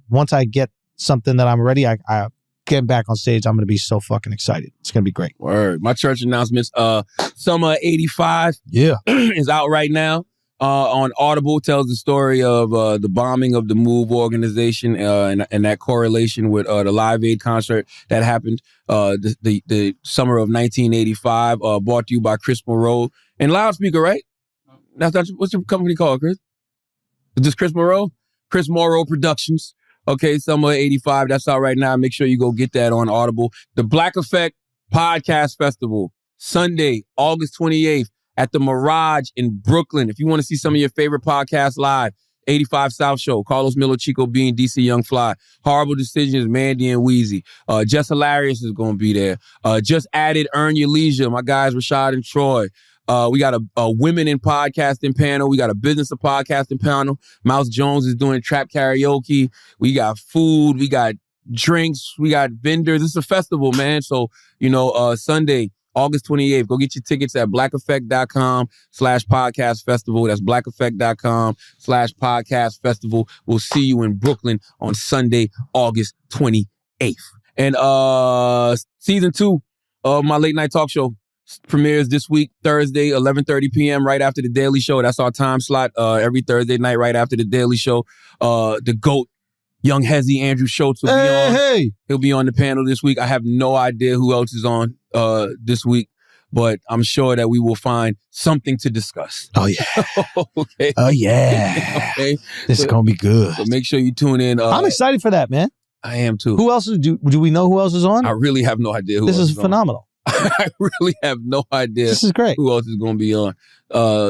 once I get something that I'm ready, I get back on stage, I'm going to be so fucking excited. It's going to be great. Word. My church announcements, Summer 85 is out right now. On Audible, tells the story of the bombing of the MOVE organization and that correlation with the Live Aid concert that happened the summer of 1985. Brought to you by Chris Moreau and Loudspeaker, right? What's your company called, Chris? Is this Chris Moreau? Chris Moreau Productions. Okay, summer 85. That's out right now. Make sure you go get that on Audible. The Black Effect Podcast Festival, Sunday, August 28th. At the Mirage in Brooklyn. If you want to see some of your favorite podcasts live, 85 South Show, Carlos Miller, Chico Bean, DC Young Fly, Horrible Decisions, Mandy and Wheezy. Just Hilarious is going to be there. Just added Earn Your Leisure, my guys Rashad and Troy. We got a women in podcasting panel. We got a business of podcasting panel. Mouse Jones is doing trap karaoke. We got food. We got drinks. We got vendors. It's a festival, man. So, Sunday, August 28th. Go get your tickets at blackeffect.com/podcast festival. That's blackeffect.com/podcast festival. We'll see you in Brooklyn on Sunday, August 28th. And season 2 of my late night talk show premieres this week, Thursday, 11:30 p.m. right after The Daily Show. That's our time slot every Thursday night right after The Daily Show. The GOAT, Young Hezzy, Andrew Schultz will be on. Hey. He'll be on the panel this week. I have no idea who else is on this week, but I'm sure that we will find something to discuss. Oh, yeah. Okay. Oh, yeah. Okay. This is going to be good. So make sure you tune in. I'm excited for that, man. I am too. Who else do we know who else is on? I really have no idea who else is on. This is phenomenal. I really have no idea. This is great. Who else is going to be on?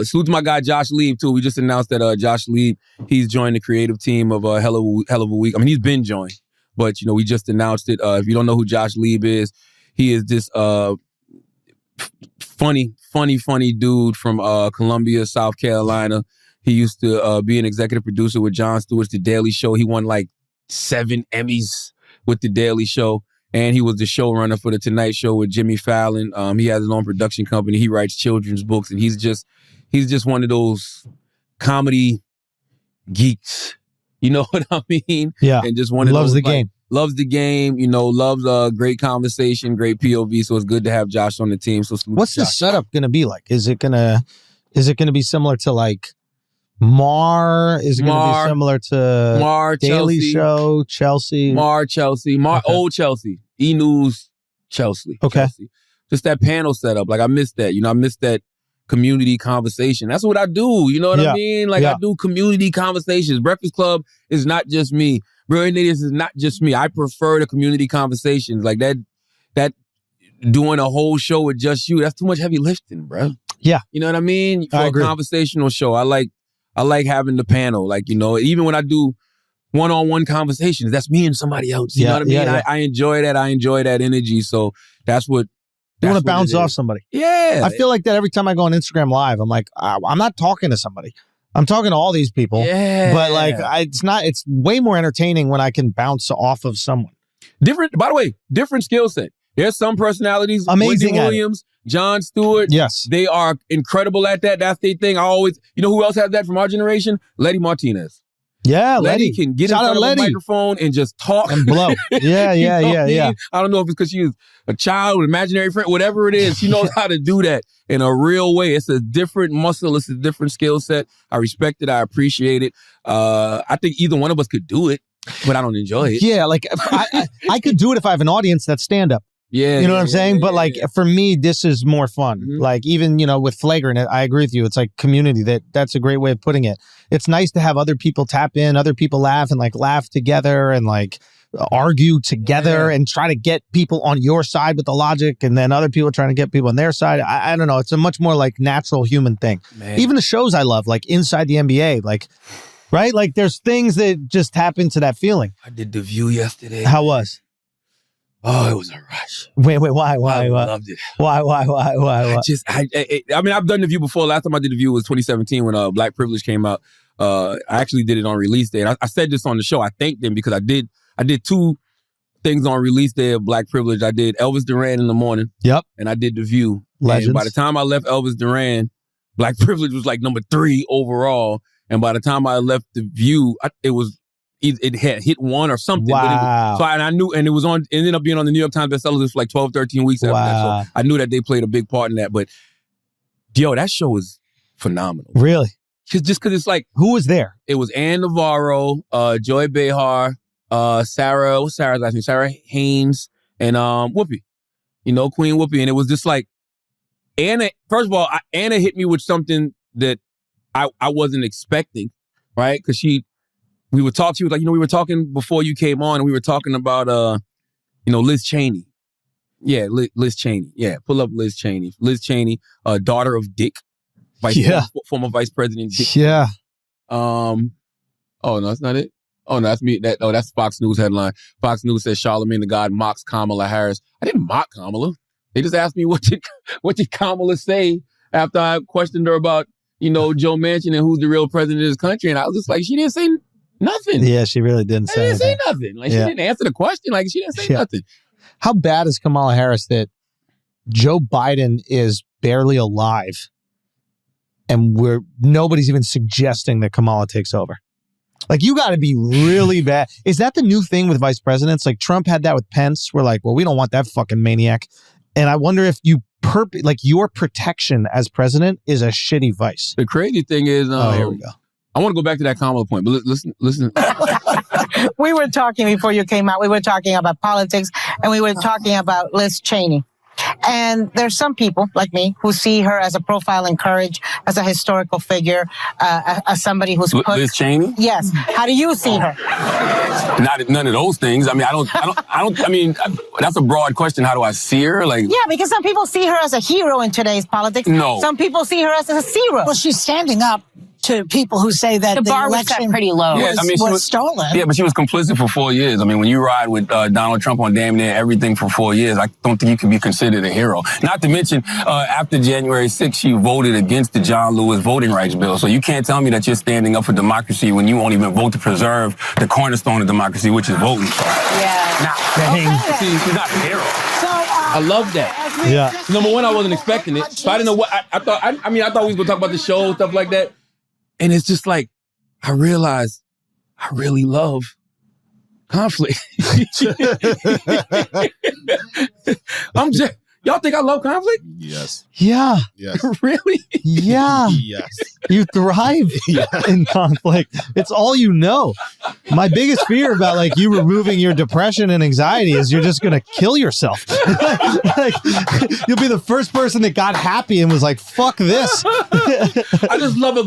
Salute to my guy Josh Lieb too. We just announced that Josh Lieb, he's joined the creative team of Hell of a Week. I mean, he's been joined, but we just announced it. If you don't know who Josh Lieb is, he is this funny dude from Columbia, South Carolina. He used to be an executive producer with Jon Stewart's The Daily Show. He won like 7 Emmys with The Daily Show. And he was the showrunner for The Tonight Show with Jimmy Fallon. He has his own production company. He writes children's books, and he's just one of those comedy geeks. You know what I mean? Yeah. And just one of loves those, the game. Loves the game. Loves great conversation, great POV. So it's good to have Josh on the team. So what's the setup going to be like? Is it going to be similar to like Mar? Is it going to be similar to Mar, Daily Chelsea, Show, Chelsea? Chelsea, okay. Old Chelsea, E-News, Chelsea. Okay. Chelsea. Just that panel setup. Like, I missed that. I missed that community conversation. That's what I do. You know what I mean? Like, I do community conversations. Breakfast Club is not just me. Brilliant Idiots is not just me. I prefer the community conversations. Like, that doing a whole show with just you, that's too much heavy lifting, bro. Yeah. You know what I mean? For I a agree. conversational show, I like having the panel. Like, you know, even when I do one-on-one conversations, that's me and somebody else. You know what I mean? Yeah. I enjoy that. I enjoy that energy. So that's what You want to what bounce it off is. somebody. Yeah. I feel like that every time I go on Instagram Live. I'm like, I'm not talking to somebody. I'm talking to all these people. Yeah. But like, it's way more entertaining when I can bounce off of someone. By the way, different skill set. There's some personalities, Amazing Wendy at it. Williams, Jon Stewart. Yes. They are incredible at that. That's their thing. You know who else has that from our generation? Letty Martinez. Yeah, Letty can get Shout in out front of Letty. a microphone and just talk. And blow. Yeah, You know what I yeah. mean? I don't know if it's because she was a child, an imaginary friend, whatever it is. She knows how to do that in a real way. It's a different muscle. It's a different skill set. I respect it. I appreciate it. I think either one of us could do it, but I don't enjoy it. Yeah, like I could do it if I have an audience that's stand-up. Yeah. You know what I'm saying? But like for me, this is more fun. Mhm. Like even, you know, with Flagrant, I agree with you. It's like community. That's a great way of putting it. It's nice to have other people tap in, other people laugh and like laugh together and like argue together and try to get people on your side with the logic and then other people trying to get people on their side. I don't know. It's a much more like natural human thing. Man. Even the shows I love, like Inside the NBA, like, right? Like there's things that just tap into that feeling. I did The View yesterday. How was? Oh, it was a rush. Wait, why? I loved it. Why? I mean, I've done The View before. Last time I did The View was 2017 when Black Privilege came out. I actually did it on release day. And I said this on the show. I thanked them because I did two things on release day of Black Privilege. I did Elvis Durant in the morning. Yep. And I did The View. Legends. And by the time I left Elvis Durant, Black Privilege was like number 3 overall. And by the time I left The View, it had hit 1 or something. Wow. I knew, and it ended up being on the New York Times bestseller list for like 12, 13 weeks after that. So I knew that they played a big part in that. But yo, that show was phenomenal. Really? Just because it's like, Who was there? it was Ann Navarro, Joy Behar, Sarah, what's Sarah's last name? Sarah Haynes, and Whoopi. You know, Queen Whoopi. And it was just like, Anna, first of all, Anna hit me with something that I wasn't expecting, right? Because we were talking, she was like, you know, we were talking before you came on, and we were talking about, Liz Cheney. Yeah, Liz Cheney. Yeah, pull up Liz Cheney. Liz Cheney, daughter of Dick, former Vice President Dick. Yeah. Oh, no, that's not it. Oh, no, that's me. That's Fox News headline. Fox News says Charlamagnethagod mocks Kamala Harris. I didn't mock Kamala. They just asked me what did Kamala say after I questioned her about, Joe Manchin and who's the real president of this country. And I was just like, she didn't say nothing. Yeah, she really didn't She say didn't say anything. nothing. Like, she didn't answer the question. Like, she didn't say nothing. How bad is Kamala Harris that Joe Biden is barely alive and nobody's even suggesting that Kamala takes over? Like, you got to be really bad. Is that the new thing with vice presidents? Like, Trump had that with Pence. We're like, well, we don't want that fucking maniac. And I wonder if your protection as president is a shitty vice. The crazy thing is, here we go. I want to go back to that Kamala point, but listen. We were talking before you came out. We were talking about politics, and we were talking about Liz Cheney. And there's some people like me who see her as a profile in courage, as a historical figure, as somebody who's put. Liz Cheney? Yes. How do you see her? None of those things. I mean, I don't. I mean, that's a broad question. How do I see her? Like, Yeah, because some people see her as a hero in today's politics. No. Some people see her as a zero. Well, she's standing up to people who say that The bar was set election pretty low. Yeah, I mean, she was stolen. Yeah, but she was complicit for 4 years. I mean, when you ride with Donald Trump on damn near everything for 4 years, I don't think you can be considered a hero. Not to mention, after January 6th, she voted against the John Lewis voting rights bill. So you can't tell me that you're standing up for democracy when you won't even vote to preserve the cornerstone of democracy, which is voting. So, she's not a hero. I love that. Yeah. Number one, I wasn't expecting it. So I didn't know what I thought. I thought we was going to talk about the show, stuff like that. And it's just like, I realized I really love conflict. Y'all think I love conflict? Yes. Yeah. Yes. Really? Yeah. Yes. You thrive in conflict. It's all you know. My biggest fear about like you removing your depression and anxiety is you're just going to kill yourself. Like, you'll be the first person that got happy and was like, fuck this. I just love a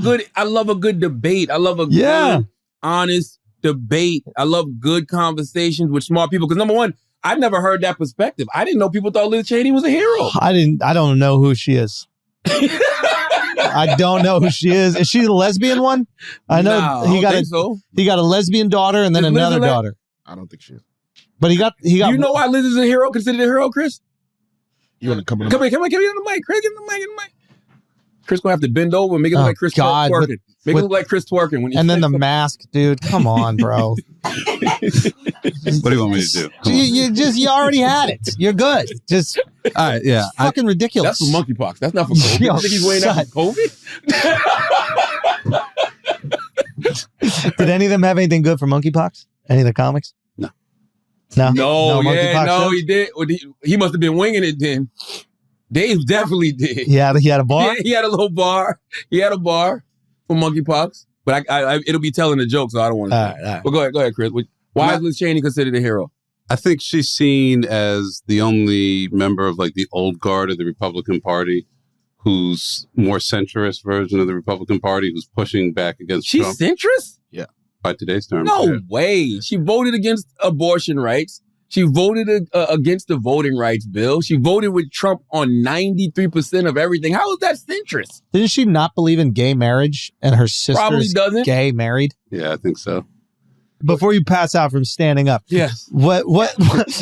good debate. I love a good, honest debate. I love good conversations with smart people. Because number one, I never heard that perspective. I didn't know people thought Liz Cheney was a hero. I don't know who she is. I don't know who she is. Is she the lesbian one? I know he got a lesbian daughter and then another daughter. I don't think she is. But he got. You know why Liz is a hero? Considered a hero, Chris? You want to come in? Come here, get on the mic, Chris. Get on the mic. Chris gonna have to bend over and make it look like Chris twerking. Make it look like Chris twerking when he. And then the mask, dude. Come on, bro. What do you want me to do? You already had it. You're good. Just all right, yeah. Fucking ridiculous. That's for monkeypox. That's not for COVID. You think he's wearing that for COVID? Did any of them have anything good for monkeypox? Any of the comics? No, he did. He must have been winging it then. Dave definitely did. Yeah, he had a bar? Yeah, he had a little bar. He had a bar for monkeypox. But I it'll be telling a joke, so I don't want to. All right. But go ahead, Chris. Why is Liz Cheney considered a hero? I think she's seen as the only member of like the old guard of the Republican Party who's more centrist version of the Republican Party who's pushing back against Trump. She's centrist? Yeah. By today's terms. No way. She voted against abortion rights. She voted against the voting rights bill. She voted with Trump on 93% of everything. How is that centrist? Didn't she not believe in gay marriage and her sister's gay married? Yeah, I think so. Before you pass out from standing up. Yes. What is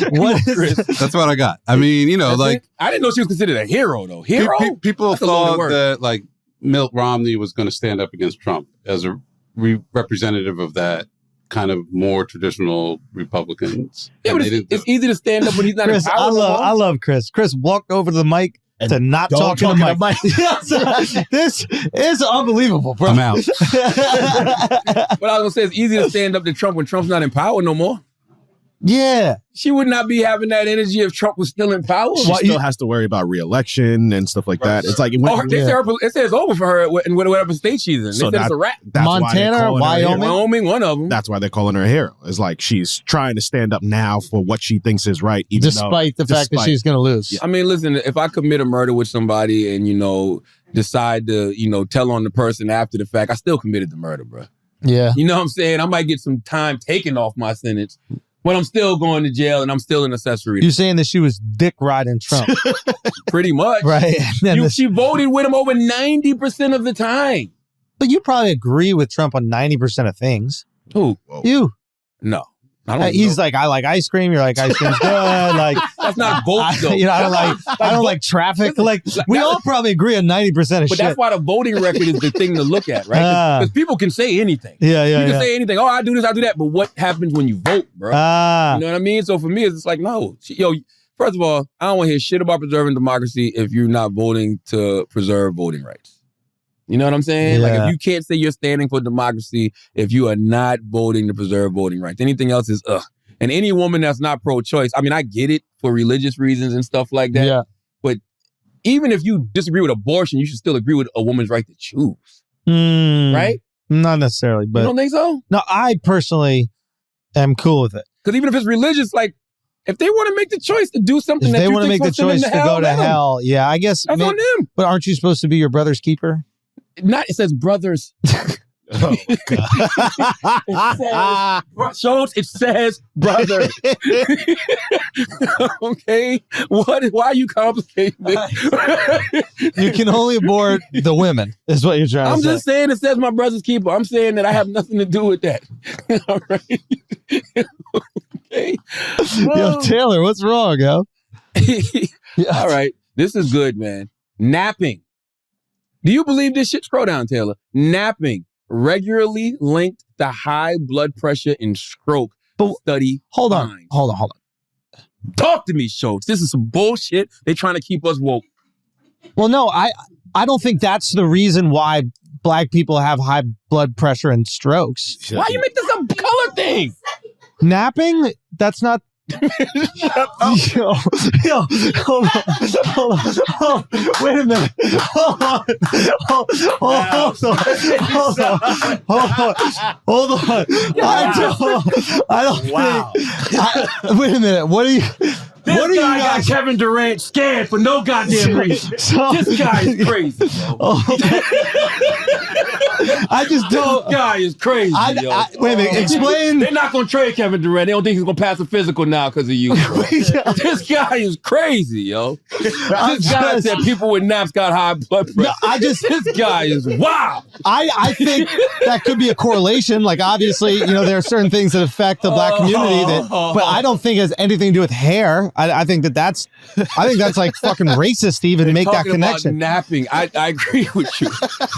That's what I got. I mean, you know, like I didn't know she was considered a hero though. Hero? People thought that like Mitt Romney was going to stand up against Trump as a representative of that kind of more traditional Republicans. Yeah, but it's easy to stand up when he's not Chris, in power. I love Chris. Chris walked over to the mic to not talk to the mic. This is unbelievable, bro. I'm out. What I was going to say is easy to stand up to Trump when Trump's not in power no more. Yeah. She would not be having that energy if Trump was still in power. She still has to worry about re-election and stuff like that. It's like it says over for her in whatever state she's in. So they said it's a wrap. Montana, Wyoming, one of them. That's why they're calling her a hero. It's like she's trying to stand up now for what she thinks is right, despite the fact that she's going to lose. Yeah. I mean, listen, if I commit a murder with somebody and decide to tell on the person after the fact, I still committed the murder, bro. Yeah, you know what I'm saying? I might get some time taken off my sentence. But I'm still going to jail and I'm still an accessory. You're saying that she was dick riding Trump. Pretty much. Right. She voted with him over 90% of the time. But you probably agree with Trump on 90% of things. Who? You. No. I don't he's like, I like ice cream. You're like, ice cream's good. Like that's not vote though. I don't like traffic. Like we all probably agree on 90% of shit. But that's why the voting record is the thing to look at, right? Because people can say anything. Yeah. You can say anything. Oh, I do this, I do that. But what happens when you vote, bro? You know what I mean? So for me, it's like, no. First of all, I don't want to hear shit about preserving democracy if you're not voting to preserve voting rights. You know what I'm saying? Yeah. Like, if you can't say you're standing for democracy if you are not voting to preserve voting rights. Anything else is And any woman that's not pro-choice, I mean, I get it for religious reasons and stuff like that. Yeah. But even if you disagree with abortion, you should still agree with a woman's right to choose. Right? Not necessarily, but... You don't think so? No, I personally am cool with it. Because even if it's religious, like, if they want to make the choice to do something if that they you want to think make the choice to go to hell, yeah, I guess... That's on them. But aren't you supposed to be your brother's keeper? It says brothers. Oh, God. Schulz, it says brother. Okay? Why are you complicating it? You can only abort the women, is what you're trying to say. I'm just saying it says my brother's keeper. I'm saying that I have nothing to do with that. All right? Okay? Yo, Taylor, what's wrong, yo? All right. This is good, man. Napping. Do you believe this shit? Scroll down, Taylor. Napping regularly linked to high blood pressure and stroke. Study. Hold on. Talk to me, Schulz. This is some bullshit. They're trying to keep us woke. Well, no, I don't think that's the reason why black people have high blood pressure and strokes. Why you make this a color thing? Napping? That's not... Shut up. Yo, hold on. Wait a minute. Hold on. I don't Wow. wait a minute. What are you... This What are you guy guys? got Kevin Durant scared for no goddamn reason. This guy is crazy. I just don't. This guy is crazy. Yo. Wait a minute. Explain. They're not gonna trade Kevin Durant. They don't think he's gonna pass a physical now because of you. This guy is crazy, yo. This guy said people with naps got high blood pressure. No, this guy is wow. I think that could be a correlation. Like, obviously, there are certain things that affect the black community, but I don't think it has anything to do with hair. I think that's like fucking racist to even make that connection. About napping, I agree with you,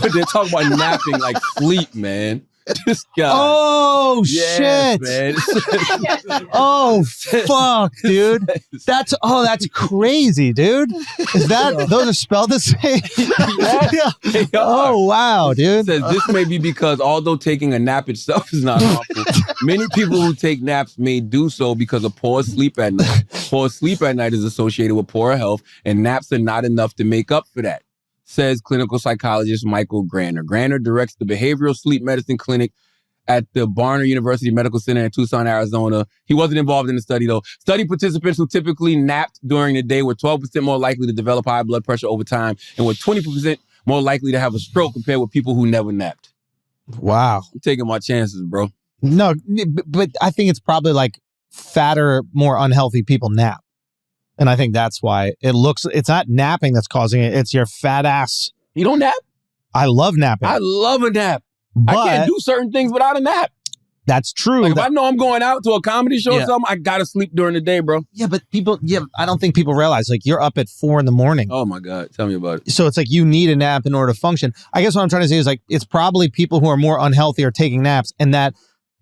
but they're talking about napping like sleep, man. This guy. Oh shit, man. Oh fuck, dude. That's crazy, dude. Is that those are spelled the same? Yeah. Oh wow, dude. It says this may be because although taking a nap itself is not harmful, many people who take naps may do so because of poor sleep at night. Poor sleep at night is associated with poor health, and naps are not enough to make up for that, says clinical psychologist Michael Granner. Granner directs the behavioral sleep medicine clinic at the Barner University Medical Center in Tucson, Arizona. He wasn't involved in the study, though. Study participants who typically napped during the day were 12% more likely to develop high blood pressure over time and were 20% more likely to have a stroke compared with people who never napped. Wow. I'm taking my chances, bro. No, but I think it's probably like fatter, more unhealthy people nap. And I think that's why it's not napping that's causing it. It's your fat ass. You don't nap? I love napping. I love a nap. But I can't do certain things without a nap. That's true. Like if I know I'm going out to a comedy show or something, I gotta sleep during the day, bro. Yeah, but I don't think people realize, like, you're up at 4 a.m. Oh my God. Tell me about it. So it's like you need a nap in order to function. I guess what I'm trying to say is, like, it's probably people who are more unhealthy are taking naps, and that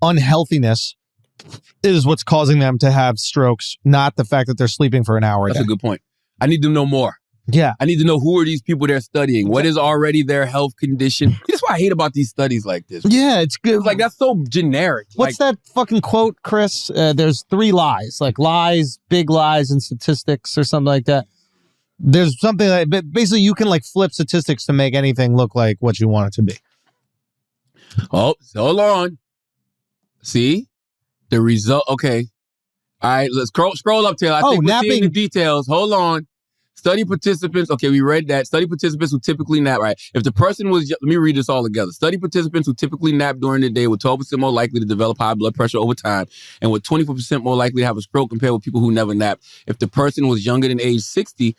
unhealthiness is what's causing them to have strokes, not the fact that they're sleeping for an hour a day. That's a good point. I need to know more. Yeah. I need to know who are these people they're studying. What is already their health condition? That's what I hate about these studies like this. Yeah, it's good. It's like, that's so generic. What's that fucking quote, Chris? There's 3 lies, like lies, big lies, and statistics or something like that. There's something like, but basically you can like flip statistics to make anything look like what you want it to be. Oh, hold on. See? The result. Okay. All right, let's scroll up, Taylor. I think we're seeing the details. Hold on. Study participants. Okay, we read that. Study participants who typically nap, right? If the person was, let me read this all together. Study participants who typically nap during the day were 12% more likely to develop high blood pressure over time and were 24% more likely to have a stroke compared with people who never napped. If the person was younger than age 60,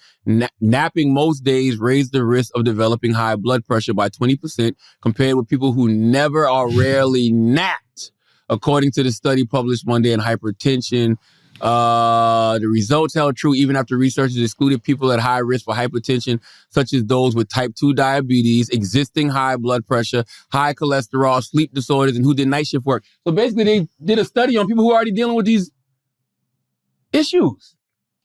napping most days raised the risk of developing high blood pressure by 20% compared with people who never or rarely napped, according to the study published Monday in Hypertension. The results held true even after researchers excluded people at high risk for hypertension, such as those with type 2 diabetes, existing high blood pressure, high cholesterol, sleep disorders, and who did night shift work. So basically, they did a study on people who are already dealing with these issues.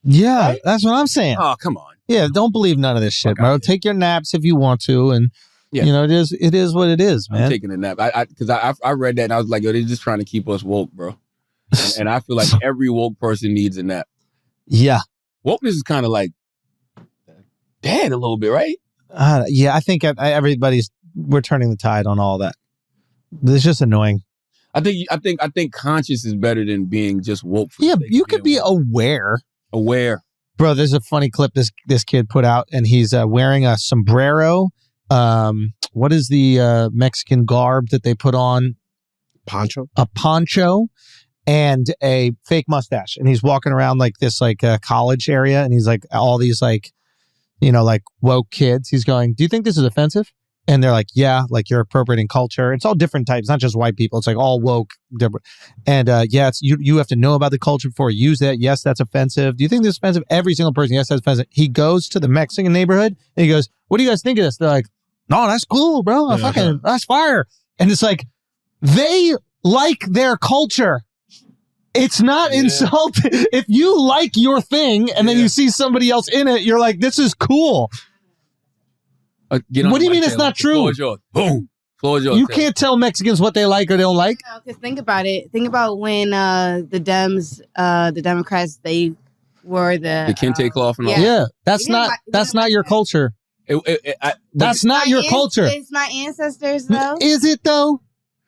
Yeah, right? That's what I'm saying. Oh, come on. Yeah, don't believe none of this shit, bro. Take your naps if you want to, and it is what it is, man. I'm taking a nap. Because I read that and I was like, yo, they're just trying to keep us woke, bro. And I feel like every woke person needs a nap. Yeah. Wokeness is kind of like dead a little bit, right? Yeah, I think we're turning the tide on all that. It's just annoying. I think conscious is better than being just woke. Yeah, you could be aware. Aware. Bro, there's a funny clip this kid put out, and he's wearing a sombrero. What is the Mexican garb that they put on? Poncho. A poncho. And a fake mustache. And he's walking around like this college area. And he's like all these like woke kids. He's going, do you think this is offensive? And they're like, yeah, like you're appropriating culture. It's all different types, not just white people. It's like all woke. Different. And it's you have to know about the culture before you use that. Yes, that's offensive. Do you think this is offensive? Every single person, yes, that's offensive. He goes to the Mexican neighborhood and he goes, what do you guys think of this? They're like, no, that's cool, bro. That's fire. And it's like, they like their culture. It's not insulting. If you like your thing and then you see somebody else in it, you're like, this is cool. What do you mean it's not true? Floor is yours. Boom. Floor is yours. You can't tell Mexicans what they like or they don't like. No, because think about it. Think about when the Democrats, they wore the kente cloth and all. Yeah, that's not your culture. That's not your culture. It's my ancestors, though. Is it though?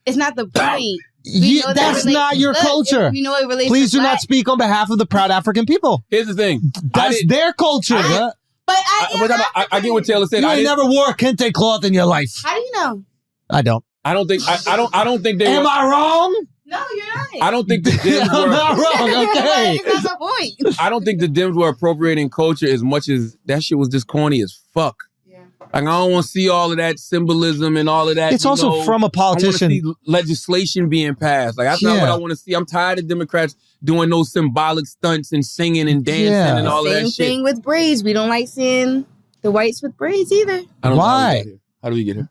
It's not the point. We know that That's not your culture. You know it relates Please to do not black. speak on behalf of the proud African people. Here's the thing. That's their culture. bruh. But I get what Taylor said. You ain't never wore a kente cloth in your life. How do you know? I don't. I don't think they Am were, I wrong? No, you're not. I don't think the Dems I'm were not wrong. Okay. That's the point. I don't think the Dems were appropriating culture as much as that shit was just corny as fuck. Like, I don't want to see all of that symbolism and all of that. It's also from a politician. I want to see legislation being passed. Like, that's not what I want to see. I'm tired of Democrats doing those symbolic stunts and singing and dancing and all of that shit. Same thing with braids. We don't like seeing the whites with braids either. I don't Why? know how do we get here?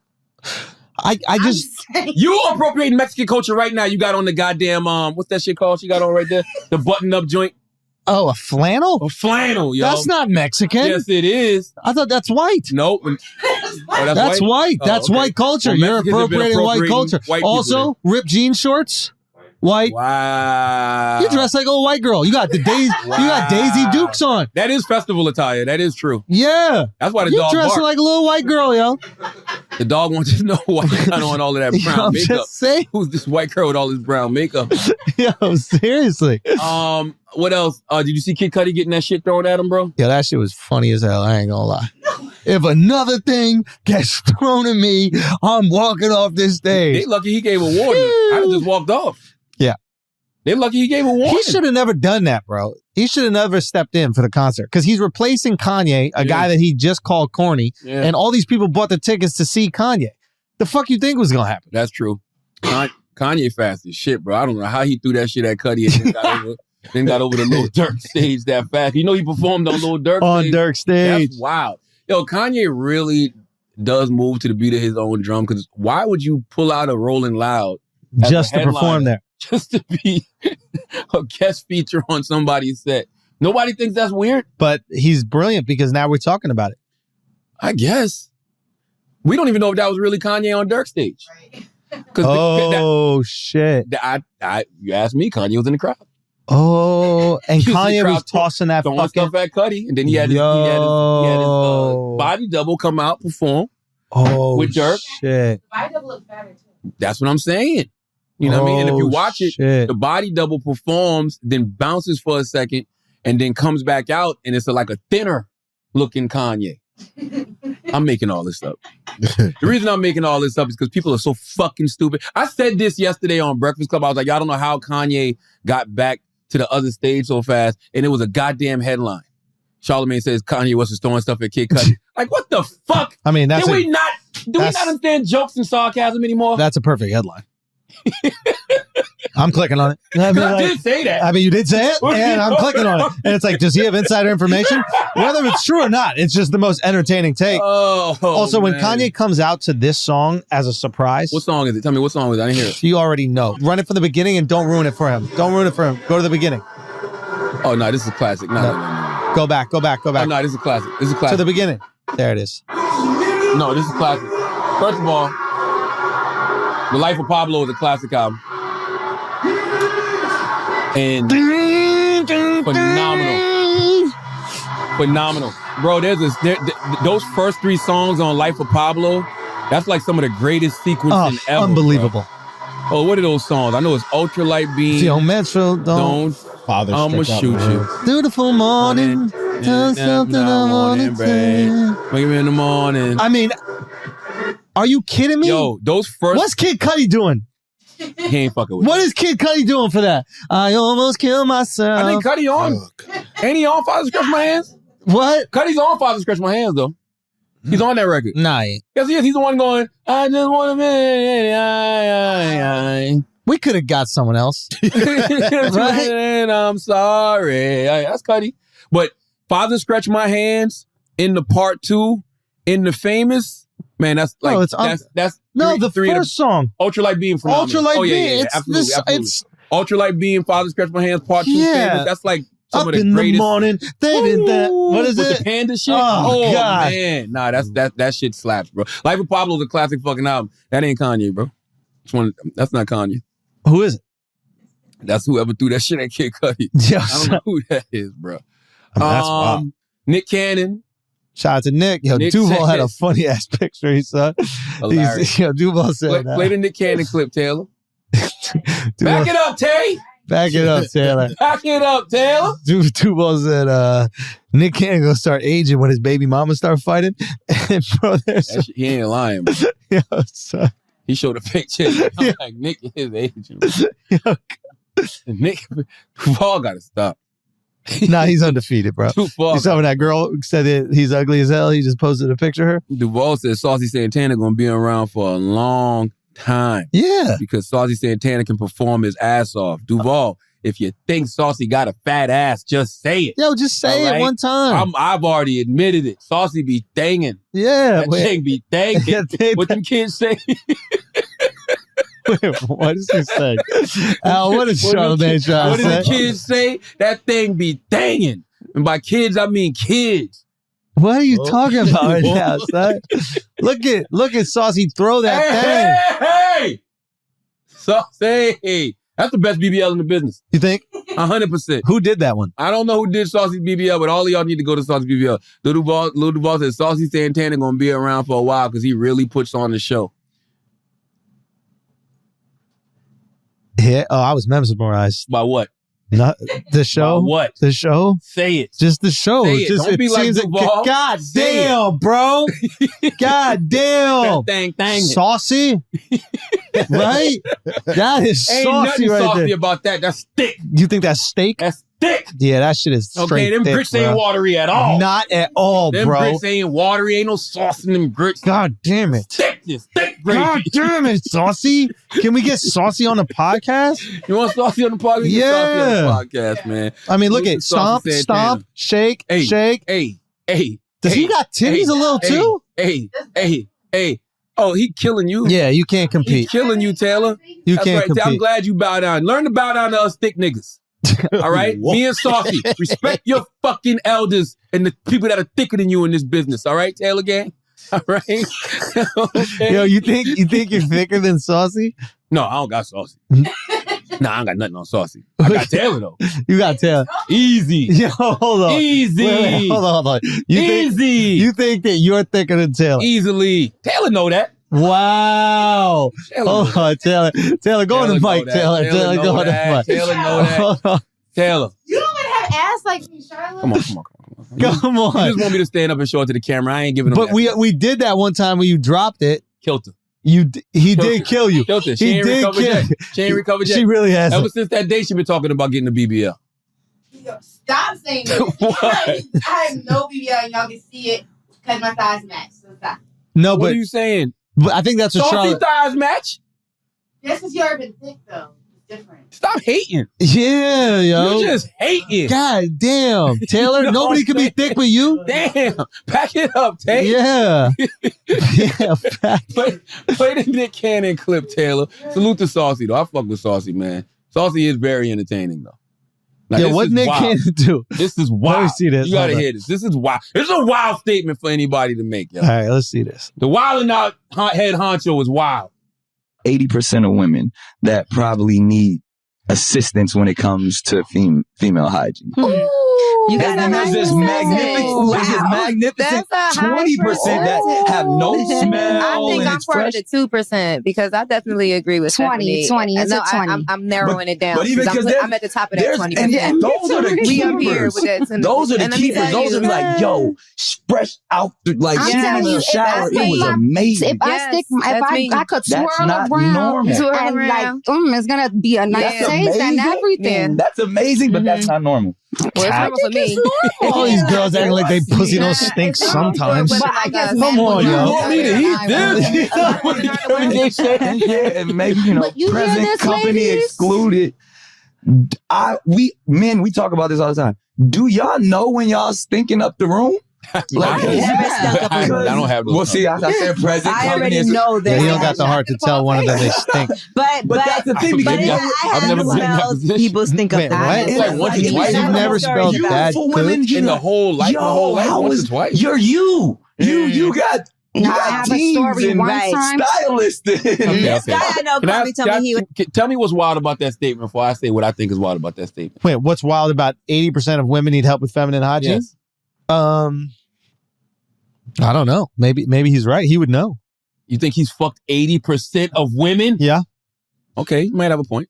I just You appropriating Mexican culture right now. You got on the goddamn what's that shit called? She got on right there, the button-up joint. Oh, a flannel? A flannel, yo. That's not Mexican. Yes, it is. I thought that's white. Nope. Oh, that's white. Oh, That's okay. white culture. Well, You're Mexicans have been appropriating white culture. white people Also, ripped jean shorts. White. Wow. You dress like a old white girl. You got the Daisy. You got Daisy Dukes on. That is festival attire. That is true. Yeah. That's why the you dog dressing barks. like a little white girl, yo. The dog wants to know why you got on all of that brown I'm makeup. just saying. Who's this white girl with all this brown makeup? Yo, seriously. What else? Did you see Kid Cudi getting that shit thrown at him, bro? Yeah, that shit was funny as hell. I ain't gonna lie. If another thing gets thrown at me, I'm walking off this stage. They lucky he gave a warning. I just walked off. Yeah. They lucky he gave a warning. He should have never done that, bro. He should have never stepped in for the concert because he's replacing Kanye, a guy that he just called corny, and all these people bought the tickets to see Kanye. The fuck you think was gonna happen? That's true. Kanye fast as shit, bro. I don't know how he threw that shit at Cudi and then got over the Lil Durk stage that fast. You know he performed on Lil Durk On stage. Durk stage. That's wild. Yo, Kanye really does move to the beat of his own drum because why would you pull out a Rolling Loud as Just a to perform headliner there. just to be a guest feature on somebody's set? Nobody thinks that's weird? But he's brilliant because now we're talking about it. I guess. We don't even know if that was really Kanye on Durk's stage. Shit. You asked me, Kanye was in the crowd. Oh, and He was in the Kanye crowd was tossing that throwing fucking stuff at Cudi, and then he had his body double come out perform with Durk. Shit. Body double look better too. That's what I'm saying. You know what I mean? And if you watch it, the body double performs, then bounces for a second, and then comes back out, and it's like a thinner looking Kanye. I'm making all this up. The reason I'm making all this up is because people are so fucking stupid. I said this yesterday on Breakfast Club. I was like, y'all don't know how Kanye got back to the other stage so fast, and it was a goddamn headline. Charlamagne says Kanye was throwing stuff at Kid Cudi. Like, what the fuck? I mean, do we not understand jokes and sarcasm anymore? That's a perfect headline. I'm clicking on it. I did say that. I mean, you did say it, and I'm clicking on it. And it's like, does he have insider information? Whether it's true or not, it's just the most entertaining take. Also, when Kanye comes out to this song as a surprise. What song is it? Tell me what song is it? I didn't hear it. You already know. Run it from the beginning and don't ruin it for him. Don't ruin it for him. Go to the beginning. Oh, no, this is a classic. No. Go back. Oh, no, this is a classic. To the beginning. There it is. No, this is a classic. First of all, The Life of Pablo is a classic album. And phenomenal. Bro, those first three songs on Life of Pablo, that's like some of the greatest sequencing ever. Unbelievable. Bro. Oh, what are those songs? I know it's Ultralight Beam. Yo, Metro, don't. Father, I'ma shoot you. Beautiful morning. Tell something I want to tell. Wake up in the morning. I mean, are you kidding me? Yo, those first. What's Kid Cudi doing? He ain't fucking with What it. is Kid Cudi doing for that? I almost killed myself. I think Cudi on. Ain't he on Father Scratch My Hands? What? Cudi's on Father Scratch My Hands, though. He's on that record. Nah, he ain't. Yes, he is. He's the one going, I just want a minute. We could have got someone else. Right? And I'm sorry. That's Cudi. But Father Scratch My Hands in the part 2, in the famous, man, that's like, that's the first song. Ultralight Beam phenomenal. Ultralight Beam. Yeah, absolutely. Ultralight Beam, Father Scratch My Hands, part 2 famous. That's like some Up of the in greatest. the morning, they did that. What is with it? the panda shit? Oh, God. Man. Nah, that shit slaps, bro. Life of Pablo is a classic fucking album. That ain't Kanye, bro. That's not Kanye. Who is it? That's whoever threw that shit at Kid Cudi. Yo, I don't know who that is, bro. That's wild. Nick Cannon. Shout out to Nick. Yo, Nick Duval had a said- funny ass picture. He said, Hilarious. Yo, Duval said Play that. the Nick Cannon clip, Taylor. Back it up, Tay. Back it up, Taylor. Back it up, Taylor. Duval said Nick Cannon gonna start aging when his baby mama start fighting. And bro, He ain't lying, bro. Yo, son. He showed a picture. I'm like, Nick is aging. Nick, Duval got to stop. Nah, he's undefeated, bro. Duval. You saw when that girl said that he's ugly as hell? He just posted a picture of her. Duval said Saucy Santana gonna be around for a long time. Yeah. Because Saucy Santana can perform his ass off. Duval, if you think Saucy got a fat ass, just say it. Yo, just say it one time. I've already admitted it. Saucy be thangin'. Yeah. That thing be thangin'. What them kids say? Wait, what does he say? Al, what is Charlamagne trying to say? What do the kids say? That thing be thangin'. And by kids, I mean kids. What are you talking about right now, son? Look at Saucy throw that thing. Hey! Saucy! That's the best BBL in the business. You think? 100%. Who did that one? I don't know who did Saucy BBL, but all of y'all need to go to Saucy BBL. Lil Duval said Saucy Santana gonna be around for a while because he really puts on the show. Yeah. Oh, I was mesmerized. By what? Not the show. By what? The show? Say it. Just the show. Say it. Just, Don't be like Duval. God Say damn, bro. God damn. That thing. Saucy. Right? That is Ain't saucy nothing right saucy there. about that. That's thick. You think that's steak? That's thick. Yeah, that shit is straight Okay, them thick, grits bro. ain't watery at all. Not at all, them bro. grits ain't watery. Ain't no sauce in them grits. God damn it. Thickness. Thick gravy. God damn it, Saucy. Can we get Saucy on the podcast? You want Saucy on the podcast? Yeah. Saucy on the podcast, man. I mean, look Who's at the Saucy stomp, Santana? stomp, shake, Hey, shake. Hey. Does he got titties a little too? Hey. Oh, he killing you. Yeah, you can't He compete. killing you, Taylor. You That's can't right. compete. I'm glad you bow down. Learn to bow down to us thick niggas. All right? Me and Saucy. Respect your fucking elders and the people that are thicker than you in this business. All right, Taylor gang? All right? Okay. Yo, you think you're thicker than Saucy? No, I don't got Saucy. Nah, I don't got nothing on Saucy. I got Taylor, though. You got Taylor. Easy. Yo, hold on. Easy. Wait, hold on. Easy. You think that you're thicker than Taylor? Easily. Taylor know that. Wow. Hold on, Taylor. Taylor, go on the mic, Taylor. Taylor, go on the mic. Taylor know that. Hold on. Taylor. You don't want to have ass like me, Charlotte. Come on. Come You on. just want me to stand up and show it to the camera. I ain't giving him But that. we did that one time when you dropped it. Killed her. He did kill you. Killed her. She He ain't did recovered kill yet. you. She ain't recovered yet. She really hasn't. Ever since that day, she been talking about getting a BBL. Stop saying that. What? I have no BBL and y'all can see it because my thighs match. So stop. No, What but are you saying? I think that's what Saucy Charlotte. thighs match? That's because you already been thick though. It's different. Stop hating. Yeah, yo. You're just hating. God damn, Taylor. You know nobody what can I'm be thick with you. Damn. Pack it up, Tay. Yeah. Yeah. Play the Nick Cannon clip, Taylor. Salute to Saucy, though. I fuck with Saucy, man. Saucy is very entertaining, though. Now, Yeah, this what is Nick wild. Cannon do? This is wild. Let me see this. You gotta Hold on. hear this. This is wild. This is a wild statement for anybody to make, yo. All right, let's see this. The wilding out head honcho is wild. 80% of women that probably need assistance when it comes to female hygiene. You got And then there's this magnificent 20% that have no smell. I think and I'm it's part fresh. of the 2% because I definitely agree with 20, Stephanie. 20, And it's no, a 20. I'm narrowing it down. But even because because I'm at the top of that there's- 20%. and those are the We up here keepers. with that 10%. Those are the And let me keepers. tell Those you, are like, yo, fresh out, like I'm she's in telling the you, if shower. I It was stick amazing. If I could That's swirl not around normal. Swirl and around. it's gonna be a nice That's taste and amazing. everything. That's amazing, but that's not normal. Well, it's normal for me. All these girls acting like they pussy don't stink sometimes. But I guess Come on, yo. You want me to eat this? Yeah, and maybe, you know, But you hear present this, company ladies? excluded. We talk about this all the time. Do y'all know when y'all stinking up the room? I don't have those. Well, see, I said present I company. already know Yeah, that. he don't got the heart to tell one of them they stink. But that's the thing, But because I've never been in that smelled position. people stink up Wait, that. what? It's like once or You've twice. You've never smelled that beautiful women, good? you In the know, whole life, my whole life, how once is- or twice. You're you. You got. You Now, I got have a teams story and one right. time. stylists. This guy I know probably told me he was. Tell me what's wild about that statement before I say what I think is wild about that statement. Wait, what's wild about 80% of women need help with feminine hygiene? Yes. I don't know. Maybe he's right. He would know. You think he's fucked 80% of women? Yeah. Okay, you might have a point.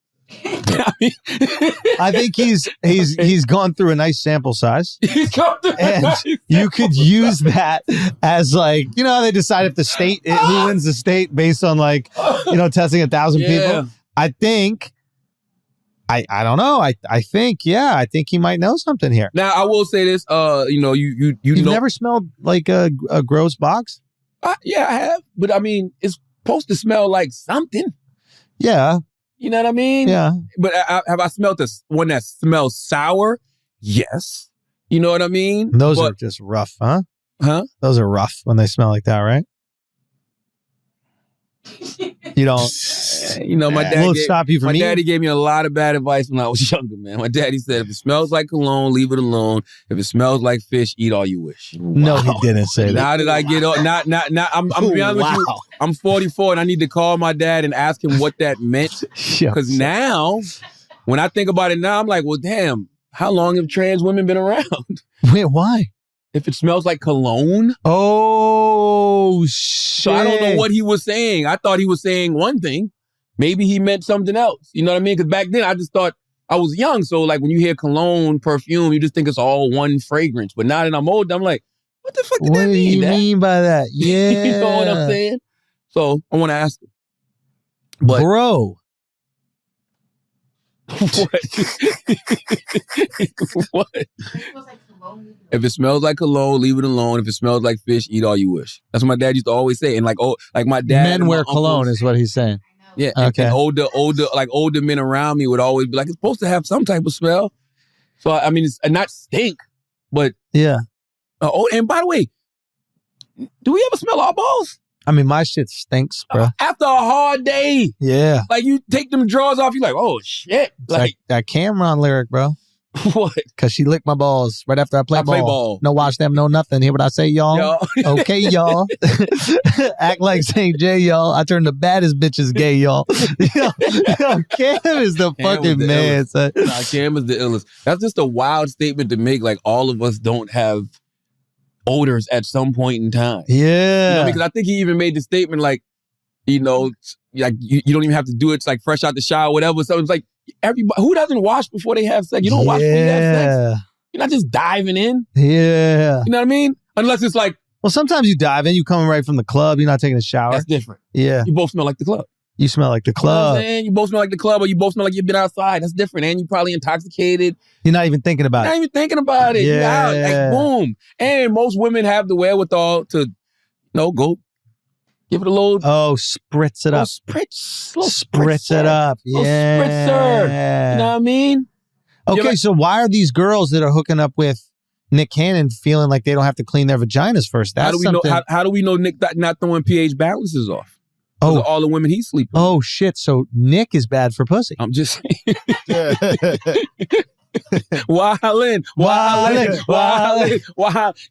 I think he's gone through a nice sample size. And you could use that as like, you know how they decide if the state, who wins the state based on like, you know, testing 1,000 people. I think, I don't know. I think he might know something here. Now, I will say this, you know, you've never smelled like a gross box? Yeah, I have. But I mean, it's supposed to smell like something. Yeah. You know what I mean? Yeah. But have I smelled one that smells sour? Yes. You know what I mean? Those are just rough, huh? Huh? Those are rough when they smell like that, right? You don't. You know, my dad. Will it stop you from eating? My daddy gave me a lot of bad advice when I was younger, man. My daddy said, if it smells like cologne, leave it alone. If it smells like fish, eat all you wish. No, he didn't say that. Now that I get on, I'm gonna be honest with you. I'm 44 and I need to call my dad and ask him what that meant. Because now, when I think about it now, I'm like, well, damn, how long have trans women been around? Wait, why? If it smells like cologne. Oh, shit. So I don't know what he was saying. I thought he was saying one thing. Maybe he meant something else. You know what I mean? Because back then I just thought I was young. So like when you hear cologne, perfume, you just think it's all one fragrance. But now that I'm old, I'm like, what the fuck did that mean? What do you mean by that? Yeah. You know what I'm saying? So I want to ask him. But, bro. What? If it smells like cologne, leave it alone. If it smells like fish, eat all you wish. That's what my dad used to always say. And like my dad. Men wear cologne is what he's saying. Yeah. Okay. And older men around me would always be like, it's supposed to have some type of smell. So I mean, it's not stink, but yeah. And by the way, do we ever smell our balls? I mean, my shit stinks, bro. After a hard day. Yeah. Like you take them drawers off, you're like, oh shit. Like that Cameron lyric, bro. What? Because she licked my balls right after I play ball. No watch them, no nothing. Hear what I say, y'all? Okay, y'all. Act like St. J, y'all. I turn the baddest bitches gay, y'all. Yo, Cam is the fucking man, son. Nah, Cam is the illest. That's just a wild statement to make. Like all of us don't have odors at some point in time. Yeah. You know, because I think he even made the statement like, you know, like you don't even have to do it. It's like fresh out the shower, whatever. So it's like, everybody who doesn't wash before they have sex? You don't wash before you have sex. You're not just diving in. Yeah. You know what I mean? Unless it's like, well, sometimes you dive in, you coming right from the club, you're not taking a shower. That's different. Yeah. You both smell like the club. You smell like the club. You know what I'm saying? You both smell like the club, or you both smell like you've been outside. That's different. And you probably intoxicated. You're not even thinking about it. Not even thinking about it. Yeah. You're out. Like, boom. And most women have the wherewithal to, go give it a little. Oh, spritz it up. Spritz it up. Yeah. Spritzer. You know what I mean? Okay, so why are these girls that are hooking up with Nick Cannon feeling like they don't have to clean their vaginas first? That's how do we know Nick not throwing pH balances off? Oh, all the women he's sleeping with. Oh shit! So Nick is bad for pussy. I'm just saying. Wildin'.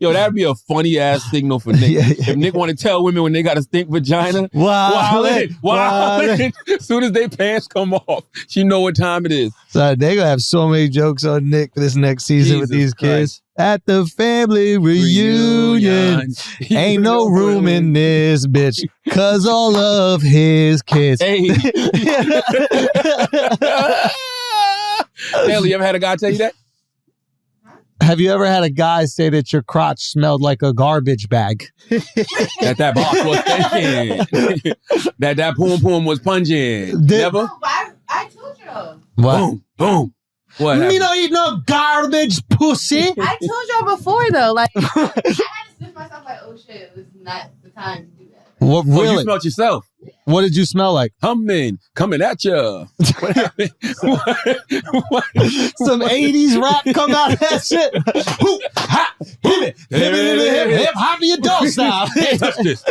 Yo, that'd be a funny ass signal for Nick. If Nick want to tell women when they got a stink vagina, wildin'. As soon as their pants come off, she know what time it is. So they gonna have so many jokes on Nick for this next season with these kids. At the family reunion, ain't no room in this bitch, cause all of his kids. Hey. Taylor, you ever had a guy tell you that? Have you ever had a guy say that your crotch smelled like a garbage bag? that boss was thinking. that poom was pungent. Never? No, I told you. What? Boom. What Me don't eat no garbage pussy. I told y'all before though, like I had to sniff myself like, oh shit, it was not the time to do that. What really? Oh, you smelled yourself. What did you smell like? Humming, coming at ya. What happened? What? Some 80s rap come out of that shit. Hoop, hop, hip it, hip hop your dog style. Touch this.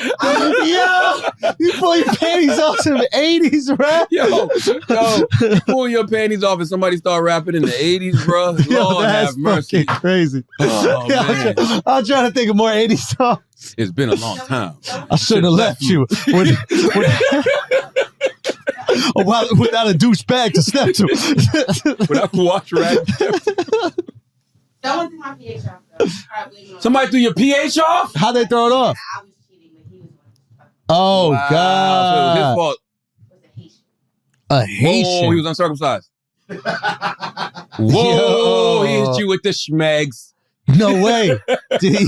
Yo, you pull your panties off some 80s rap. Yo, you pull your panties off and somebody start rapping in the 80s, bro. Lord have mercy. Crazy. Oh, man. I'm trying to think of more 80s songs. It's been a long time. I shouldn't have left you without a douchebag to step to. Without watch rat. Someone threw my pH off though. Somebody threw your pH off? How'd they throw it off? I was cheating. Oh, Wow. God. So it was his fault. A Haitian. Oh, he was uncircumcised. Whoa, he hit you with the schmegs. No way. Did he?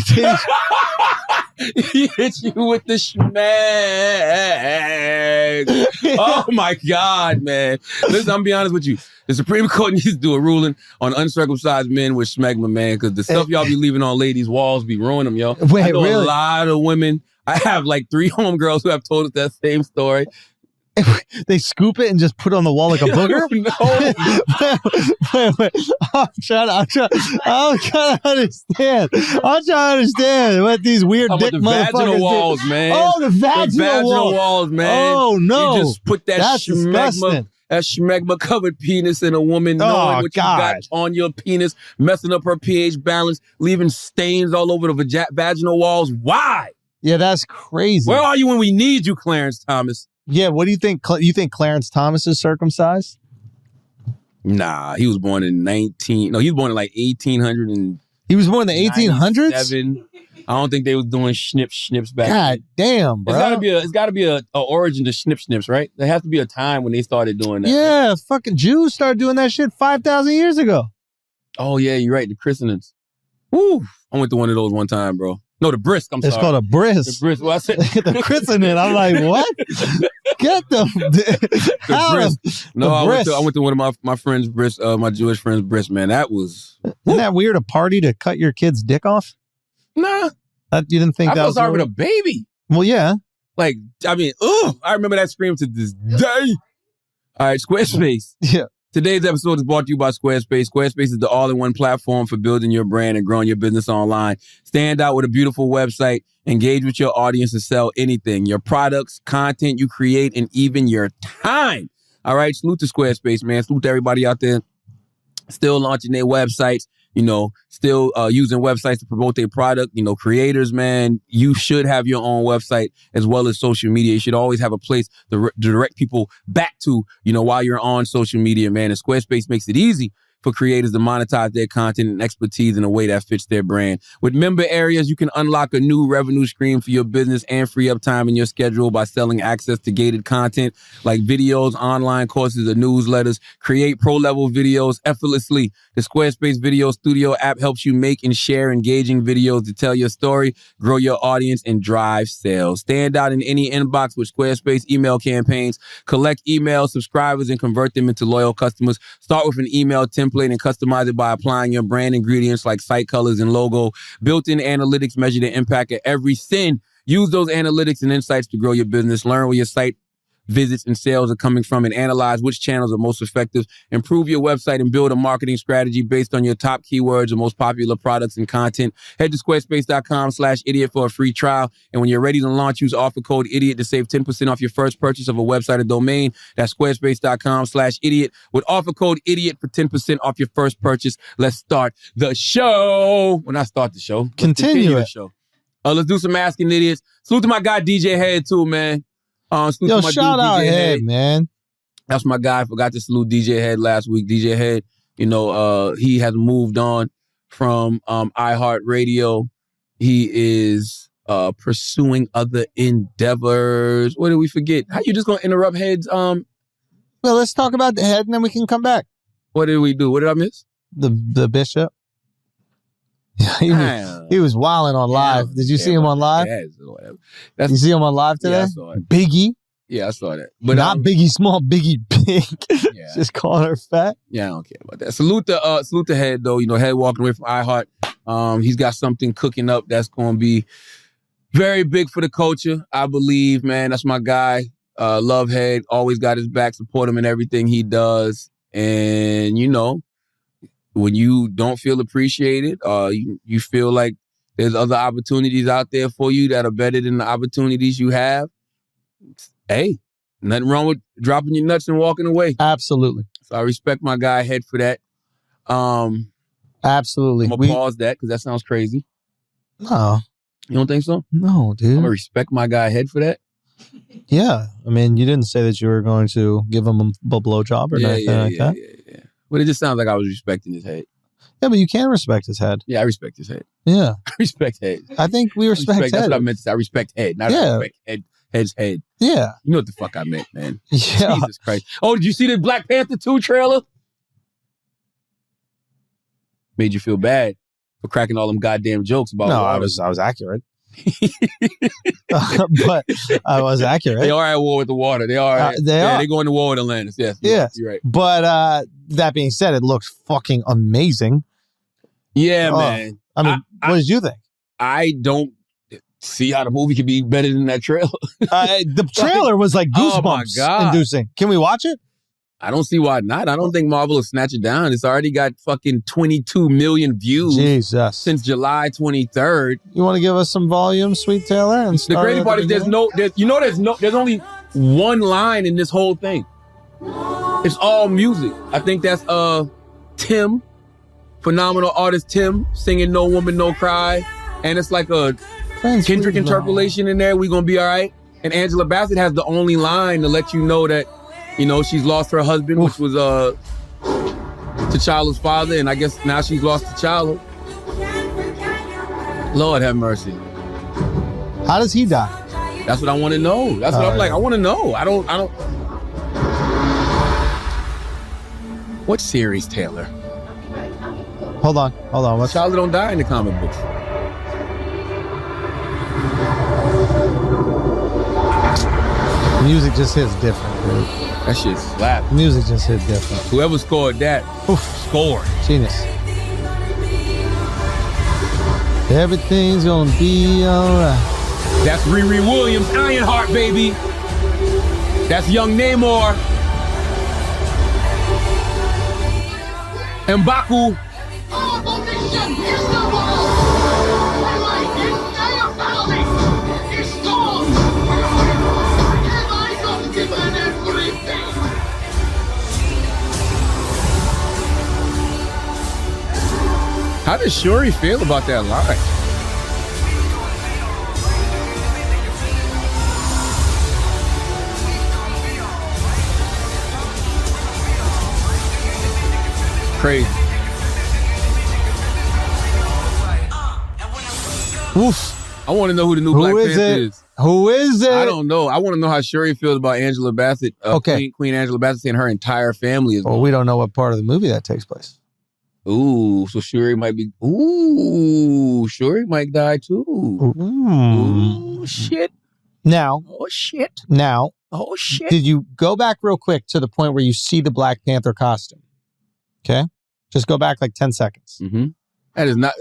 He hit you with the schmegs. Oh my God, man. Listen, I'm gonna be honest with you. The Supreme Court needs to do a ruling on uncircumcised men with schmegma, man, because the stuff y'all be leaving on ladies' walls be ruining them, yo. Wait, I know really? a lot of women. I have like 3 homegirls who have told us that same story. They scoop it and just put it on the wall like a booger? Wait. I'm trying to understand. I'm trying to understand what these weird dick the motherfuckers vaginal do. walls, man. Oh, the vaginal walls, man. Oh, no. You just put That's disgusting. that schmegma covered penis in a woman, knowing what you got on your penis, messing up her pH balance, leaving stains all over the vaginal walls. Why? Yeah, that's crazy. Where are you when we need you, Clarence Thomas? Yeah, what do you think? You think Clarence Thomas is circumcised? Nah, he was born in he was born in like 1800 and he was born in the 1800s? I don't think they was doing snips back God then. damn, bro. It's gotta be a origin to snips, right? There has to be a time when they started doing that. Yeah, right? fucking Jews started doing that shit 5,000 years ago. Oh yeah, you're right. The christenings. Woo! I went to one of those one time, bro. No, the brisk. I'm sorry. It's called a brisk. The brisk. Well, I said the christening. I'm like, what? Get the brisk. No, I went to one of my friends' brisk, my Jewish friends' brisk. Man, that was. Isn't that weird? A party to cut your kid's dick off? Nah, you didn't think I that felt was sorry for the baby. Well, yeah. Like, I mean, I remember that scream to this day. All right, Squarespace. Yeah. Today's episode is brought to you by Squarespace. Squarespace is the all-in-one platform for building your brand and growing your business online. Stand out with a beautiful website, engage with your audience, and sell anything. Your products, content you create, and even your time. All right, salute to Squarespace, man. Salute to everybody out there still launching their websites, still using websites to promote their product. Creators, man, you should have your own website as well as social media. You should always have a place to direct people back to, while you're on social media, man. And Squarespace makes it easy for creators to monetize their content and expertise in a way that fits their brand. With member areas, you can unlock a new revenue stream for your business and free up time in your schedule by selling access to gated content like videos, online courses, or newsletters. Create pro-level videos effortlessly. The Squarespace Video Studio app helps you make and share engaging videos to tell your story, grow your audience, and drive sales. Stand out in any inbox with Squarespace email campaigns. Collect email subscribers and convert them into loyal customers. Start with an email template and customize it by applying your brand ingredients like site colors and logo. Built-in analytics measure the impact of every send. Use those analytics and insights to grow your business. Learn where your site visits and sales are coming from and analyze which channels are most effective. Improve your website and build a marketing strategy based on your top keywords and most popular products and content. Head to squarespace.com/idiot for a free trial. And when you're ready to launch, use offer code IDIOT to save 10% off your first purchase of a website or domain. That's squarespace.com/idiot with offer code IDIOT for 10% off your first purchase. Let's start the show. Well, not start the show. Continue the show. Let's do some Asking Idiots. Salute to my guy DJ Head too, man. Yo, shout out Head, man. That's my guy. I forgot to salute DJ Head last week. DJ Head, he has moved on from iHeartRadio. He is pursuing other endeavors. What did we forget? How you just gonna interrupt Head's? Well, let's talk about the Head and then we can come back. What did we do? What did I miss? The bishop. He was wilding on live. Did you see him on live? Yeah, whatever. You see him on live today? Yeah, I saw it. Biggie. Yeah, I saw that. But not Biggie Small, Biggie Big. Yeah. Just calling her fat. Yeah, I don't care about that. Salute to Head though. Head walking away from iHeart. He's got something cooking up that's going to be very big for the culture. I believe, man. That's my guy. Love Head. Always got his back. Support him in everything he does. And when you don't feel appreciated, you feel like there's other opportunities out there for you that are better than the opportunities you have. Hey, nothing wrong with dropping your nuts and walking away. Absolutely. So I respect my guy Head for that. Absolutely. I'm going to pause that because that sounds crazy. No. You don't think so? No, dude. I'm going to respect my guy Head for that. Yeah. I mean, you didn't say that you were going to give him a blowjob or anything like that. Yeah. But it just sounds like I was respecting his head. Yeah, but you can respect his head. Yeah, I respect his head. Yeah. I respect Head. I think we respect Head. That's what I meant to say. I respect Head. Not respect Hedge head. Yeah. You know what the fuck I meant, man. Yeah. Jesus Christ. Oh, did you see the Black Panther 2 trailer? Made you feel bad for cracking all them goddamn jokes about No, water. I was accurate. But I was accurate. They are at war with the water. They are. They are. They're going to war with Atlantis. Yes. You're right. But that being said, it looks fucking amazing. Yeah, man. I mean, what did you think? I don't see how the movie could be better than that trailer. The trailer was like Oh my goosebumps God. inducing. Can we watch it? I don't see why not. I don't think Marvel will snatch it down. It's already got fucking 22 million views Jesus. since July 23rd. You want to give us some volume, Sweet Taylor? And The crazy part is there's only one line in this whole thing. It's all music. I think that's Tim, phenomenal artist Tim, singing "No Woman, No Cry," and it's like a Kendrick interpolation in there. We gonna be all right. And Angela Bassett has the only line to let you know that, you know, she's lost her husband, which was T'Challa's father, and I guess now she's lost T'Challa. Lord have mercy. How does he die? That's what I want to know. That's what I'm like. I want to know. I don't. What series, Taylor? Hold on. T'Challa don't die in the comic books. Music just hits different, dude. That shit slap. Music just hit different. Whoever scored that, scored. Genius. Everything's gonna be alright. That's Riri Williams, Ironheart, baby. That's Young Namor. M'Baku. How does Shuri feel about that line? Crazy. Woof. I want to know who the new Black Panther is. Who is it? I don't know. I want to know how Shuri feels about Angela Bassett. Okay. Queen Angela Bassett and her entire family is. Well, we don't know what part of the movie that takes place. Ooh, so Shuri might be. Ooh, Shuri might die too. Ooh, shit. Now. Oh, shit. Now. Oh, shit. Did you go back real quick to the point where you see the Black Panther costume? Okay. Just go back like 10 seconds. Mm-hmm. That is not.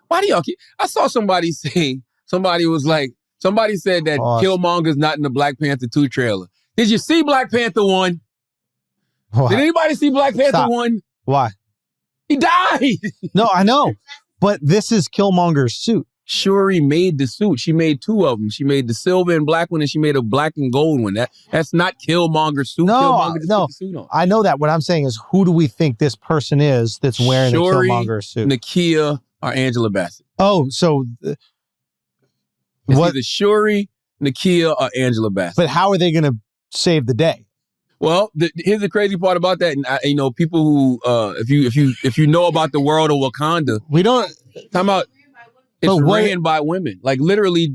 Why do y'all keep. I saw somebody say. Somebody said that Killmonger's not in the Black Panther 2 trailer. Did you see Black Panther 1? Why? Did anybody see Black Panther 1? Why? He died. No, I know. But this is Killmonger's suit. Shuri made the suit. She made 2 of them. She made the silver and black one, and she made a black and gold one. That's not Killmonger's suit. No, Killmonger just no. put the suit on. I know that. What I'm saying is, who do we think this person is that's wearing Shuri, the Killmonger suit? Nakia, or Angela Bassett. Oh, so It's either Shuri, Nakia, or Angela Bassett. But how are they going to save the day? Well, here's the crazy part about that. And people who, if you know about the world of Wakanda, we don't. Talking about it's ran by women. Like literally,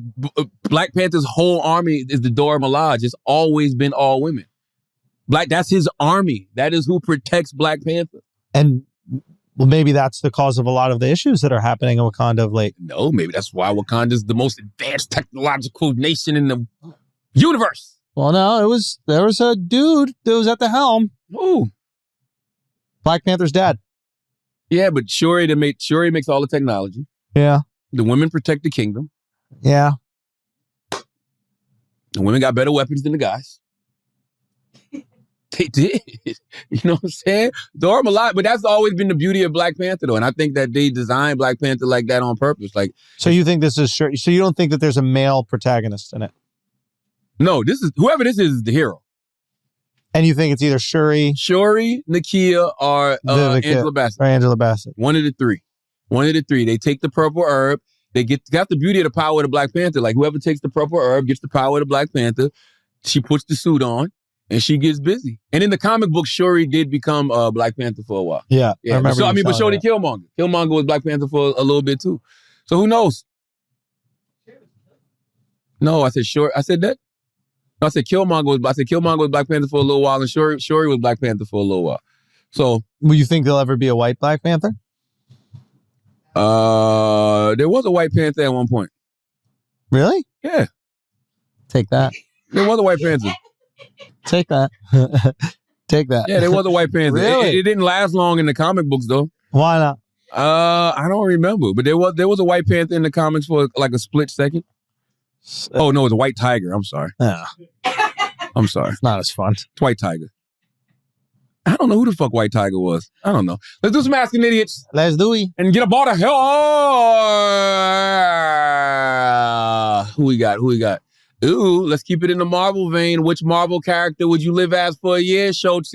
Black Panther's whole army is the Dora Milaje. It's always been all women. That's his army. That is who protects Black Panther. And well, maybe that's the cause of a lot of the issues that are happening in Wakanda of late. No, maybe that's why Wakanda's the most advanced technological nation in the universe. Well, no, there was a dude that was at the helm. Ooh. Black Panther's dad. Yeah, but Shuri makes all the technology. Yeah. The women protect the kingdom. Yeah. The women got better weapons than the guys. They did. You know what I'm saying? Dora Milaje, but that's always been the beauty of Black Panther, though. And I think that they designed Black Panther like that on purpose. Like, so you think this is Shuri? So you don't think that there's a male protagonist in it? No, whoever this is the hero. And you think it's either Shuri, Nakia, or Angela Bassett. Or Angela Bassett. One of the three. They take the purple herb. They got the beauty of the power of the Black Panther. Like whoever takes the purple herb gets the power of the Black Panther. She puts the suit on and she gets busy. And in the comic book, Shuri did become Black Panther for a while. Yeah. I remember. But so did Killmonger. Killmonger was Black Panther for a little bit too. So who knows? No, I said Shuri. I said that. No, I said Killmonger was Black Panther for a little while, and Shuri was Black Panther for a little while. So, will you think there'll ever be a white Black Panther? There was a White Panther at one point. Really? Yeah. Take that. There was a White Panther. Take that. Take that. Yeah, there was a White Panther. Really? It didn't last long in the comic books, though. Why not? I don't remember, but there was a White Panther in the comics for like a split second. Oh no, it was a White Tiger. I'm sorry. Yeah. I'm sorry. It's not as fun. It's White Tiger. I don't know who the fuck White Tiger was. I don't know. Let's do some Asking Idiots. Let's do it. And get aboard the hill. Who we got? Ooh, let's keep it in the Marvel vein. Which Marvel character would you live as for a year, Schultz?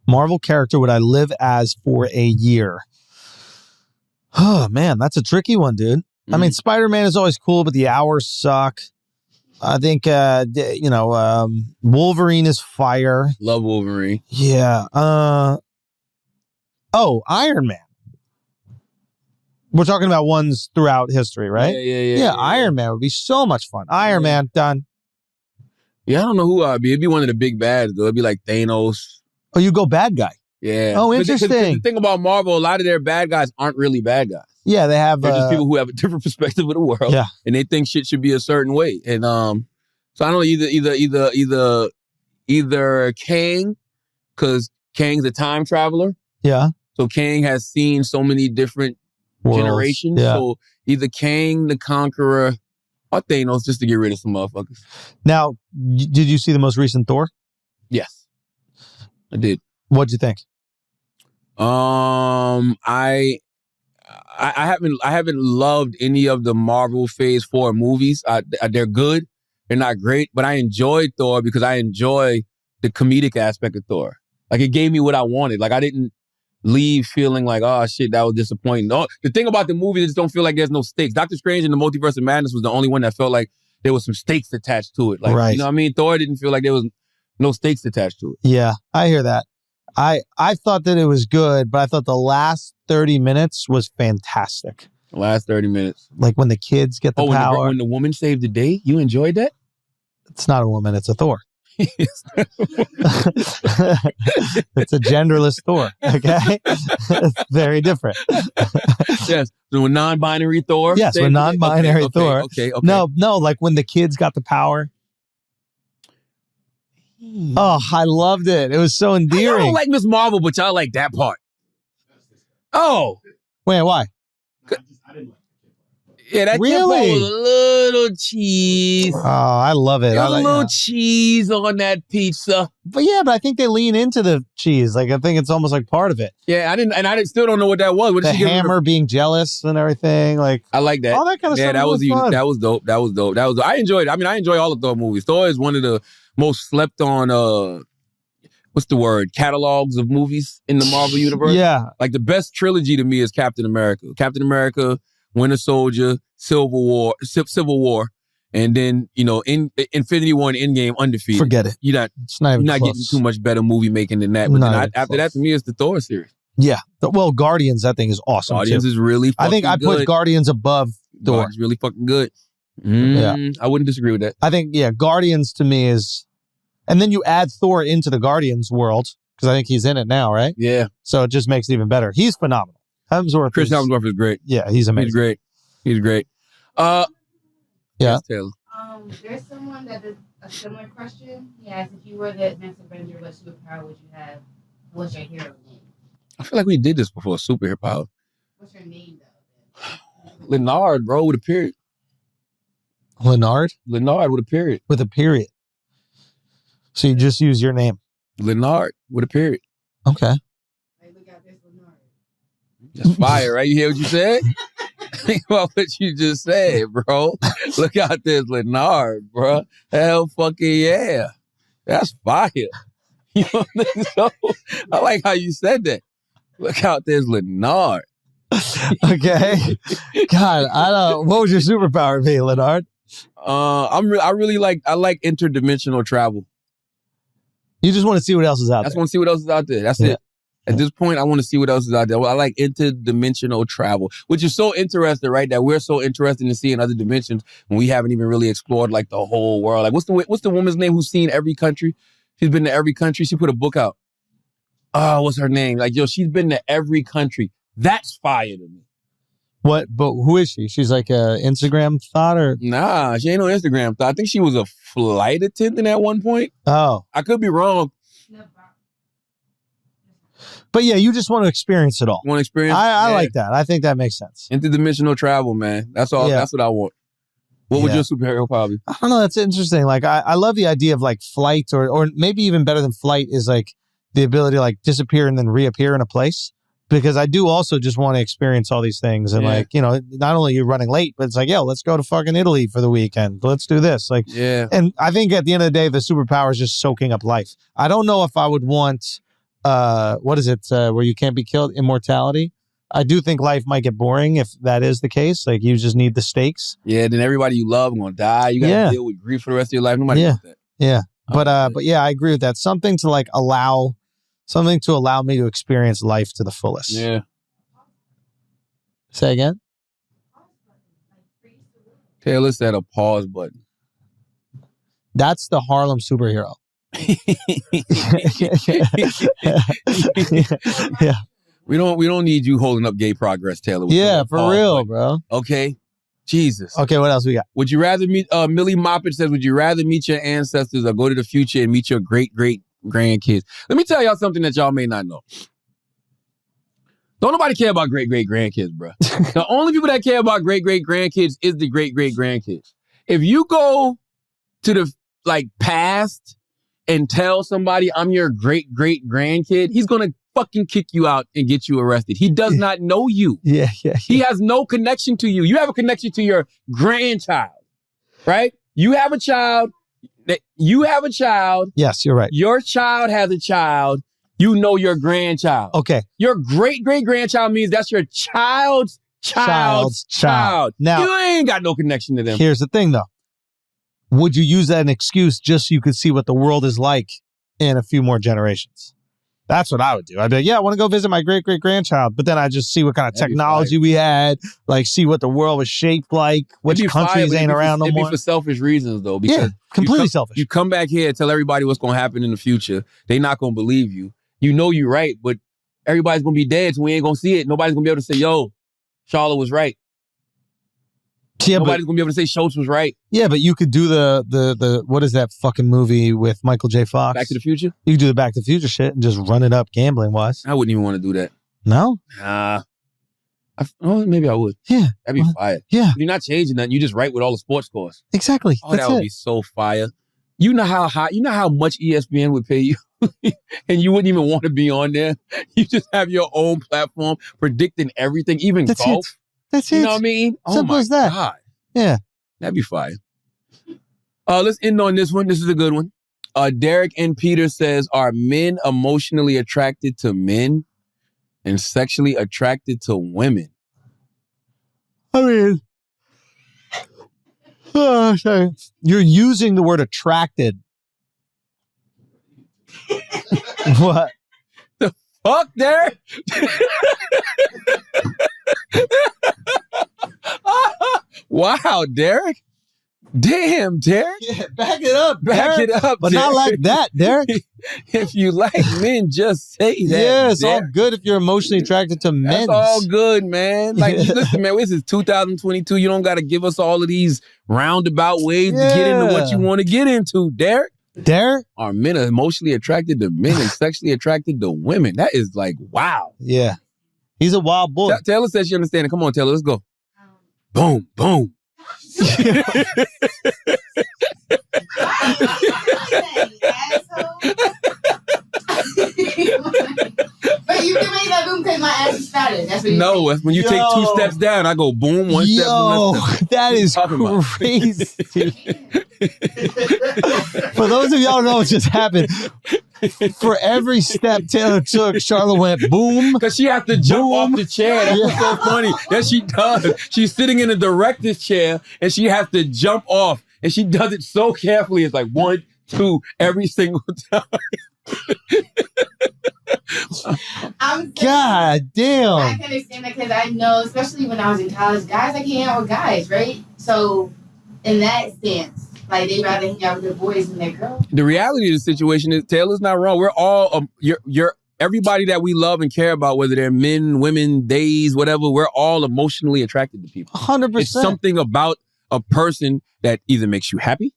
Marvel character would I live as for a year? Oh, man, that's a tricky one, dude. I mean, Spider-Man is always cool, but the hours suck. I think, Wolverine is fire. Love Wolverine. Yeah. Iron Man. We're talking about ones throughout history, right? Yeah. Iron Man would be so much fun. Iron Man, done. Yeah, I don't know who I'd be. It'd be one of the big bads, though. It'd be like Thanos. Oh, you go bad guy. Yeah. Oh, Cause interesting. the thing about Marvel, a lot of their bad guys aren't really bad guys. Yeah, they have. They're just people who have a different perspective of the world. Yeah. And they think shit should be a certain way. And so I don't know, either Kang, because Kang's a time traveler. Yeah. So Kang has seen so many different generations. Yeah. So either Kang the Conqueror or Thanos, just to get rid of some motherfuckers. Now, did you see the most recent Thor? Yes, I did. What'd you think? I haven't loved any of the Marvel Phase 4 movies. They're good. They're not great, but I enjoyed Thor because I enjoy the comedic aspect of Thor. Like, it gave me what I wanted. Like, I didn't leave feeling like, oh shit, that was disappointing. No, the thing about the movie, I just don't feel like there's no stakes. Doctor Strange and the Multiverse of Madness was the only one that felt like there was some stakes attached to it. Like, right. You know what I mean? Thor didn't feel like there was no stakes attached to it. Yeah, I hear that. I thought that it was good, but I thought the last 30 minutes was fantastic. The last 30 minutes. Like when the kids get the power. When the woman saved the day, you enjoyed that? It's not a woman, it's a Thor. It's a genderless Thor, okay? It's very different. Yes, so a non-binary Thor? Yes, a non-binary Thor. Okay. No, like when the kids got the power. Oh, I loved it. It was so endearing. I don't like Miss Marvel, but y'all like that part. Oh. Wait, why? Yeah, that really? was a little cheese. Oh, I love it. A little cheese on that pizza. But I think they lean into the cheese. Like, I think it's almost like part of it. Yeah, I still don't know what that was. What the hammer being jealous and everything. Like, I like that. All that kind of stuff. That was dope. That was dope. I enjoyed it. I mean, I enjoy all the Thor movies. Thor is one of the most slept on what's the word? Catalogs of movies in the Marvel universe. Yeah. Like, the best trilogy to me is Captain America. Captain America, Winter Soldier, Civil War, and then, in Infinity War and Endgame undefeated. Forget it. You're not getting too much better movie making than that. But then after that, to me, it's the Thor series. Yeah. Well, Guardians, I think, is awesome. Guardians is really fucking good. I think I put Guardians above Thor. Guardians really fucking good. Yeah. I wouldn't disagree with that. I think, Guardians to me is... And then you add Thor into the Guardians world, because I think he's in it now, right? Yeah. So it just makes it even better. He's phenomenal. Chris Hemsworth is great. Yeah, he's amazing. He's great. Yeah. Yes, Taylor. There's someone that did a similar question. He asked, if you were the next Avenger, what superpower would you have? What's your hero name? I feel like we did this before, superpower. What's your name, though? Leonard, bro, with a period. Leonard with a period. With a period. So you just use your name. Leonard with a period. Okay. That's fire, right? You hear what you said? Think about what you just said, bro. Look out this Leonard, bro. Hell fucking yeah. That's fire. You don't think so? I like how you said that. Look out this Leonard. Okay. God, I don't. What would your superpower be, Leonard? I like interdimensional travel. You just want to see what else is out there. I just want to see what else is out there. That's it. At this point, I want to see what else is out there. Well, I like interdimensional travel, which is so interesting, right? That we're so interested in seeing other dimensions when we haven't even really explored like the whole world. Like, what's the woman's name who's seen every country? She's been to every country. She put a book out. Oh, what's her name? Like, yo, she's been to every country. That's fire to me. What? But who is she? She's like a Instagram thought or? Nah, she ain't no Instagram thought. I think she was a flight attendant at one point. Oh. I could be wrong. But yeah, you just want to experience it all. Want to experience? I like that. I think that makes sense. Interdimensional travel, man. That's all. Yeah. That's what I want. What would your superhero probably? I don't know. That's interesting. Like, I love the idea of like flight or maybe even better than flight is like the ability to like disappear and then reappear in a place. Because I do also just want to experience all these things. And like, you know, not only you're running late, but it's like, yo, let's go to fucking Italy for the weekend. Let's do this. Like, and I think at the end of the day, the superpower is just soaking up life. I don't know if I would want, what is it, where you can't be killed? Immortality. I do think life might get boring if that is the case. Like, you just need the stakes. Yeah, then everybody you love going to die. You got to deal with grief for the rest of your life. Nobody wants that. Yeah. But yeah, I agree with that. Something to allow me to experience life to the fullest. Yeah. Say again? Taylor said a pause button. That's the Harlem superhero. Yeah. We don't need you holding up gay progress, Taylor. Yeah, for real, bro. Okay. Jesus. Okay, what else we got? Would you rather meet, Millie Moppet says, would you rather meet your ancestors or go to the future and meet your great-great-grandkids? Let me tell y'all something that y'all may not know. Don't nobody care about great-great-grandkids, bro. The only people that care about great-great-grandkids is the great-great-grandkids. If you go to the, past and tell somebody I'm your great-great-grandkid, he's going to fucking kick you out and get you arrested. He does not know you. Yeah. He has no connection to you. You have a connection to your grandchild, right? You have a child. Yes, you're right. Your child has a child. You know your grandchild. Okay. Your great-great-grandchild means that's your child's child. Now, you ain't got no connection to them. Here's the thing, though. Would you use that as an excuse just so you could see what the world is like in a few more generations? That's what I would do. I'd be like, yeah, I want to go visit my great-great-grandchild. But then I just see what kind of technology we had, see what the world was shaped like, which countries ain't around no more. It'd be for selfish reasons, though. Because completely selfish. You come back here and tell everybody what's going to happen in the future. They not going to believe you. You know you're right, but everybody's going to be dead, so we ain't going to see it. Nobody's going to be able to say, yo, Charlotte was right. Yeah, nobody's going to be able to say Schulz was right. Yeah, but you could do the what is that fucking movie with Michael J. Fox? Back to the Future? You could do the Back to the Future shit and just run it up gambling-wise. I wouldn't even want to do that. No? Nah. Maybe I would. Yeah. That'd be fire. Yeah. You're not changing nothing. You just write with all the sports scores. Exactly. Oh, that would be so fire. You know how much ESPN would pay you? And you wouldn't even want to be on there. You just have your own platform predicting everything, even golf. That's it. You know what I mean? Simple as that. God. Yeah. That'd be fire. Let's end on this one. This is a good one. Derek N. Peter says, are men emotionally attracted to men and sexually attracted to women? I mean, sorry. You're using the word attracted. What? The fuck, Derek? Wow, Derek. Damn, Derek. Yeah, back it up. Back Derek. it up, But Derek. not like that, Derek. If you like men, just say that. Yeah, it's all Derek. good if you're emotionally attracted to men. That's all good, man. Listen, man, this is 2022. You don't got to give us all of these roundabout ways to get into what you want to get into, Derek. Derek? Are men emotionally attracted to men and sexually attracted to women? That is wow. Yeah. He's a wild boy. Taylor says she understands it. Come on, Taylor, let's go. Boom, boom. But you can make that boom because my ass is fatter. That's what you No, think. when you take 2 steps down, I go boom, 1 step, boom. That is crazy. For those of y'all who know what just happened, for every step Taylor took, Charlotte went boom. Because she has to jump off the chair. That's what's so funny. That she does. She's sitting in the director's chair and she has to jump off. And she does it so carefully. It's like 1, 2, every single time. God damn. I can understand that because I know, especially when I was in college, guys like hang out with guys, right? So in that sense, like they rather hang out with their boys than their girls. The reality of the situation is Taylor's not wrong. We're all you're everybody that we love and care about, whether they're men, women, days, whatever. We're all emotionally attracted to people. 100%. It's something about a person that either makes you happy,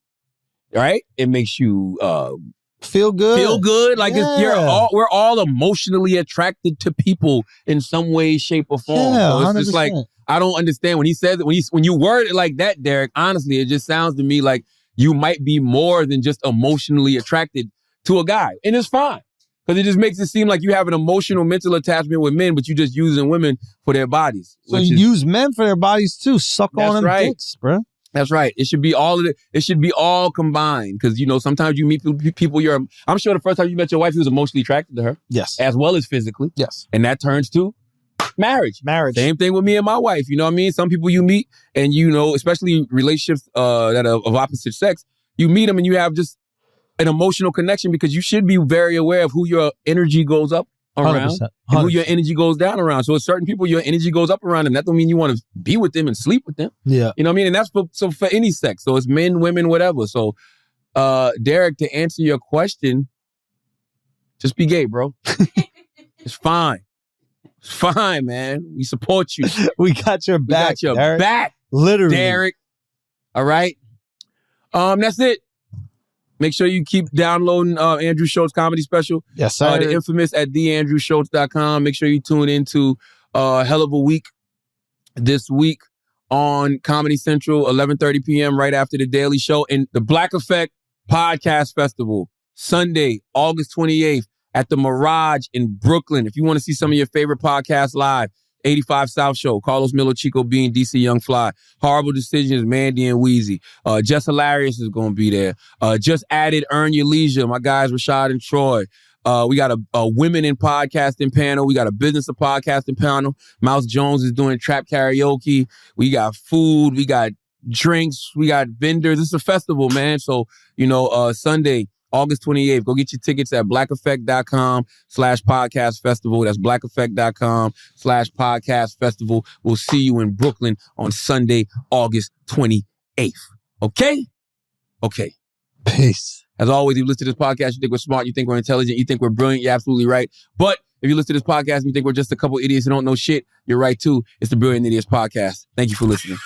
right? It makes you feel good. Like we're all emotionally attracted to people in some way, shape, or form. Yeah, so it's just 100%. like I don't understand when he says it, when you word it like that, Derek. Honestly, it just sounds to me like you might be more than just emotionally attracted to a guy, and it's fine because it just makes it seem like you have an emotional, mental attachment with men, but you just using women for their bodies. So you use men for their bodies too. Suck on them dicks, bro. That's right. It should be all of it. It should be all combined because, you know, sometimes you meet people I'm sure the first time you met your wife, you was emotionally attracted to her. Yes. As well as physically. Yes. And that turns to marriage. Same thing with me and my wife. You know what I mean? Some people you meet and, you know, especially relationships that are of opposite sex, you meet them and you have just an emotional connection because you should be very aware of who your energy goes up around 100%. and who your energy goes down around. So certain people, your energy goes up around them. That don't mean you want to be with them and sleep with them. Yeah. You know what I mean? And that's for any sex. So it's men, women, whatever. So, Derek, to answer your question, just be gay, bro. It's fine. It's fine, man. We support you. We got your back. We got your Derek. back. Literally. Derek. All right. That's it. Make sure you keep downloading Andrew Schulz comedy special. Yes, sir. The infamous at theandrewschulz.com. Make sure you tune into Hell of a Week this week on Comedy Central, 11:30 p.m. right after the Daily Show. And the Black Effect Podcast Festival, Sunday, August 28th at the Mirage in Brooklyn. If you want to see some of your favorite podcasts live, 85 South Show, Carlos Miller, Chico Bean, DC Young Fly, Horrible Decisions, Mandy and Wheezy. Just Hilarious is going to be there. Just added Earn Your Leisure, my guys Rashad and Troy. We got a women in podcasting panel. We got a business of podcasting panel. Mouse Jones is doing trap karaoke. We got food. We got drinks. We got vendors. It's a festival, man. So, you know, Sunday, August 28th. Go get your tickets at blackeffect.com/podcast festival. That's blackeffect.com/podcast festival. We'll see you in Brooklyn on Sunday, August 28th. Okay? Okay. Peace. As always, if you listen to this podcast, you think we're smart, you think we're intelligent, you think we're brilliant, you're absolutely right. But if you listen to this podcast and you think we're just a couple idiots who don't know shit, you're right too. It's the Brilliant Idiots Podcast. Thank you for listening.